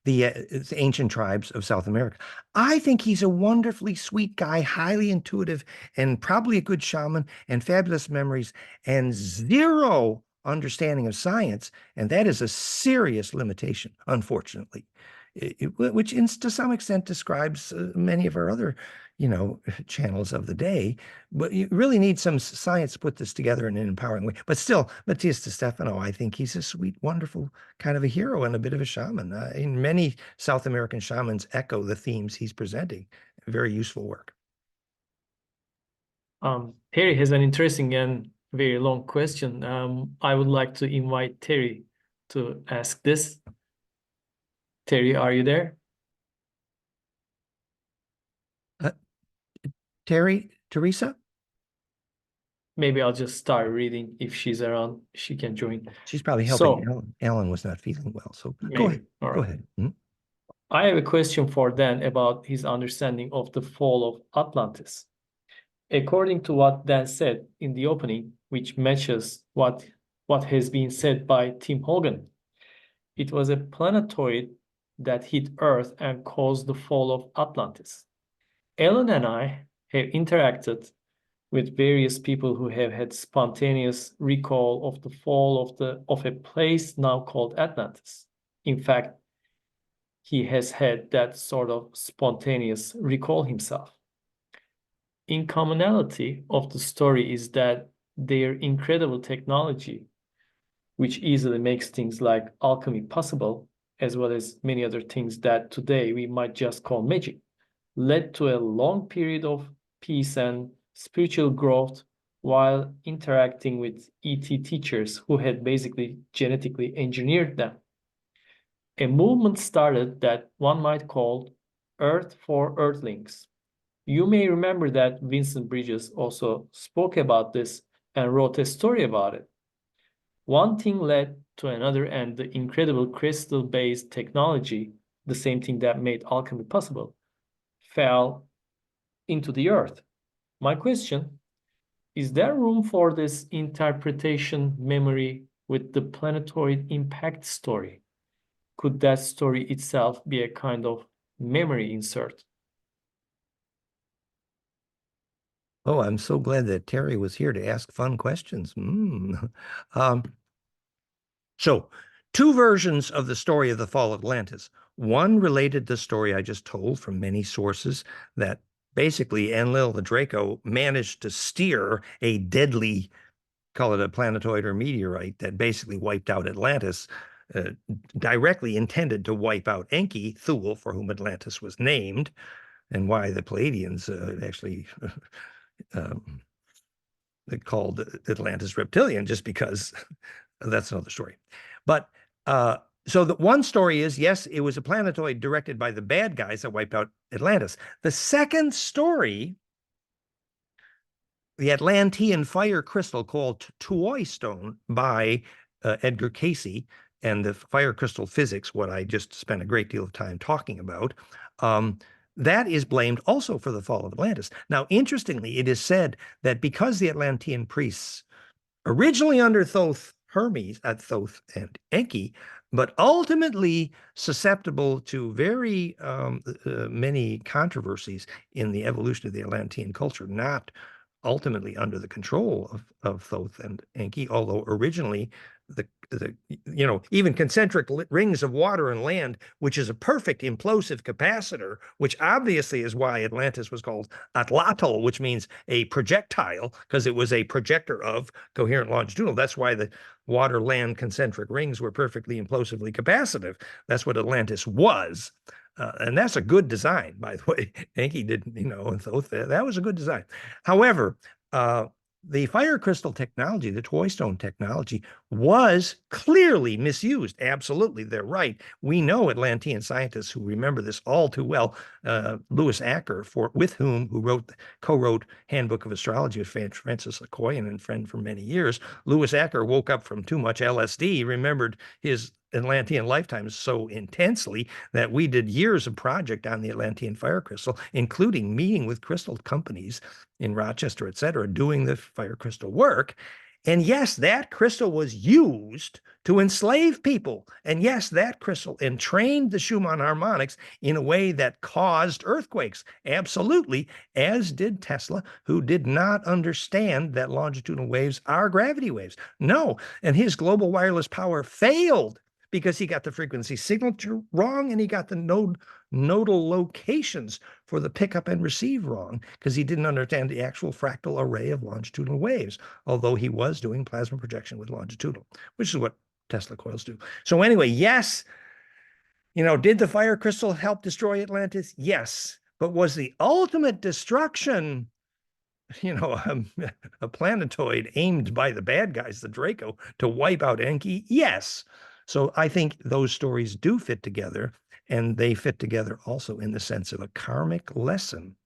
It's ancient tribes of South America. I think he's a wonderfully sweet guy, highly intuitive, and probably a good shaman, and fabulous memories, and zero understanding of science. And that is a serious limitation, unfortunately, which to some extent describes many of our other, you know, channels of the day. But you really need some science to put this together in an empowering way. But still, Matthias de Stefano, I think he's a sweet, wonderful kind of a hero and a bit of a shaman. In many South American shamans echo the themes he's presenting. Very useful work. Terry has an interesting and very long question. I would like to invite Terry to ask this. Terry, are you there? Teresa? Maybe I'll just start reading. If she's around, she can join. She's probably helping So, Alan. Alan was not feeling well, so go maybe. ahead. All Go right. ahead. Mhm. I have a question for Dan about his understanding of the fall of Atlantis. According to what Dan said in the opening, which matches what has been said by Tim Hogan, it was a planetoid that hit Earth and caused the fall of Atlantis. Ellen and I have interacted with various people who have had spontaneous recall of the fall of a place now called Atlantis. In fact, he has had that sort of spontaneous recall himself. In commonality of the story is that their incredible technology, which easily makes things like alchemy possible, as well as many other things that today we might just call magic, led to a long period of peace and spiritual growth while interacting with ET teachers who had basically genetically engineered them. A movement started that one might call Earth for Earthlings. You may remember that Vincent Bridges also spoke about this and wrote a story about it. One thing led to another, and the incredible crystal-based technology, the same thing that made alchemy possible, fell into the earth. My question, is there room for this interpretation memory with the planetoid impact story? Could that story itself be a kind of memory insert? Oh, I'm so glad that Terry was here to ask fun questions. So, two versions of the story of the fall of Atlantis. One related to the story I just told from many sources that basically Enlil the Draco managed to steer a deadly, call it a planetoid or meteorite, that basically wiped out Atlantis, directly intended to wipe out Enki, Thule, for whom Atlantis was named, and why the Palladians actually called Atlantis reptilian, just because that's another story. But so the one story is, yes, it was a planetoid directed by the bad guys that wiped out Atlantis. The second story, the Atlantean fire crystal called Tuoi stone by Edgar Cayce, and the fire crystal physics, what I just spent a great deal of time talking about, that is blamed also for the fall of Atlantis. Now, interestingly, it is said that because the Atlantean priests, originally under Thoth, Hermes, Thoth and Enki, but ultimately susceptible to very many controversies in the evolution of the Atlantean culture, not ultimately under the control of Thoth and Enki, although originally the even concentric rings of water and land, which is a perfect implosive capacitor, which obviously is why Atlantis was called Atlatl, which means a projectile, because it was a projector of coherent longitudinal. That's why the water land concentric rings were perfectly implosively capacitive. That's what Atlantis was. And that's a good design, by the way. Enki didn't, and Thoth, that was a good design. However, the fire crystal technology, the Tuoi stone technology, was clearly misused. Absolutely, they're right. We know Atlantean scientists who remember this all too well. Louis Acker, who co-wrote Handbook of Astrology with Francis Lacoyan and friend for many years. Louis Acker woke up from too much LSD, remembered his Atlantean lifetimes so intensely that we did years of project on the Atlantean fire crystal, including meeting with crystal companies in Rochester, etc., doing the fire crystal work. And yes, that crystal was used to enslave people. And yes, that crystal entrained the Schumann harmonics in a way that caused earthquakes. Absolutely, as did Tesla, who did not understand that longitudinal waves are gravity waves. No, and his global wireless power failed because he got the frequency signature wrong and he got the nodal locations for the pickup and receive wrong because he didn't understand the actual fractal array of longitudinal waves, although he was doing plasma projection with longitudinal, which is what Tesla coils do. So anyway, yes, did the fire crystal help destroy Atlantis? Yes. But was the ultimate destruction, a planetoid aimed by the bad guys, the Draco, to wipe out Enki? Yes. So I think those stories do fit together, and they fit together also in the sense of a karmic lesson,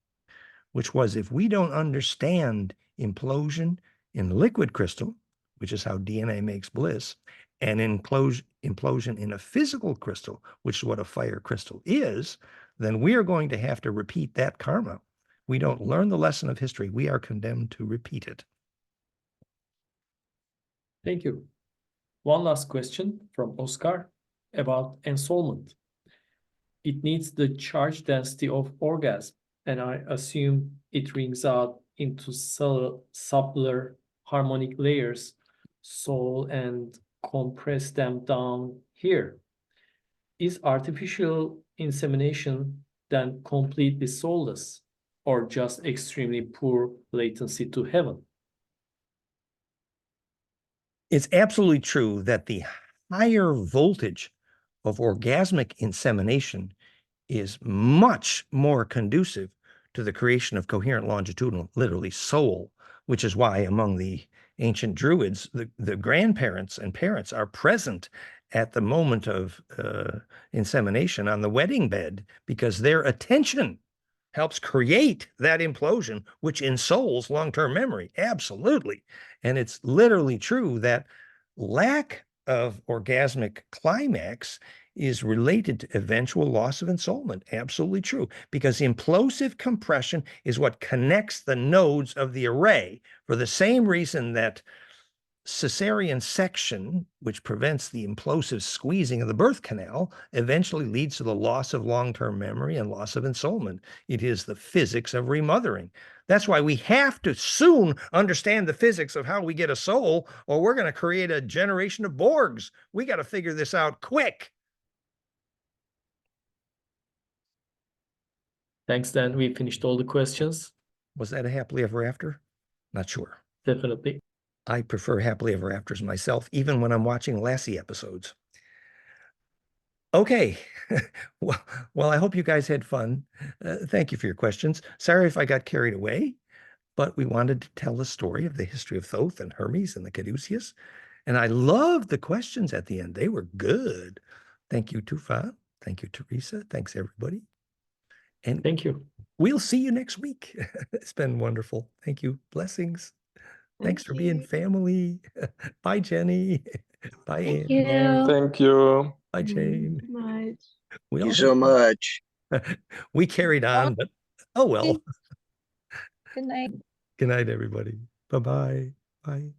which was if we don't understand implosion in liquid crystal, which is how DNA makes bliss, and implosion in a physical crystal, which is what a fire crystal is, then we are going to have to repeat that karma. We don't learn the lesson of history. We are condemned to repeat it. Thank you. One last question from Oscar about ensoulment. It needs the charge density of orgasm, and I assume it rings out into subtler harmonic layers, soul, and compress them down here. Is artificial insemination then completely soulless, or just extremely poor latency to heaven? It's absolutely true that the higher voltage of orgasmic insemination is much more conducive to the creation of coherent longitudinal, literally soul, which is why among the ancient Druids, the grandparents and parents are present at the moment of insemination on the wedding bed because their attention helps create that implosion, which ensouls long-term memory. Absolutely. And it's literally true that lack of orgasmic climax is related to eventual loss of ensoulment. Absolutely true. Because implosive compression is what connects the nodes of the array for the same reason that cesarean section, which prevents the implosive squeezing of the birth canal, eventually leads to the loss of long-term memory and loss of ensoulment. It is the physics of remothering. That's why we have to soon understand the physics of how we get a soul, or we're going to create a generation of Borgs. We got to figure this out quick. Thanks, Dan. We finished all the questions. Was that a happily ever after? Not sure. Definitely. I prefer happily ever afters myself, even when I'm watching Lassie episodes. Okay. Well, I hope you guys had fun. Thank you for your questions. Sorry if I got carried away, but we wanted to tell the story of the history of Thoth and Hermes and the Caduceus. And I loved the questions at the end. They were good. Thank you, Tufa. Thank you, Teresa. Thanks, everybody. And thank you. We'll see you next week. It's been wonderful. Thank you. Blessings. Thanks for being family. Bye, Jenny. Bye, Ann. Thank you. Thank you. Bye, Jane. Good night. We Thank you all so much. we carried on, but oh well. Good night. Good night, everybody. Bye-bye. Bye.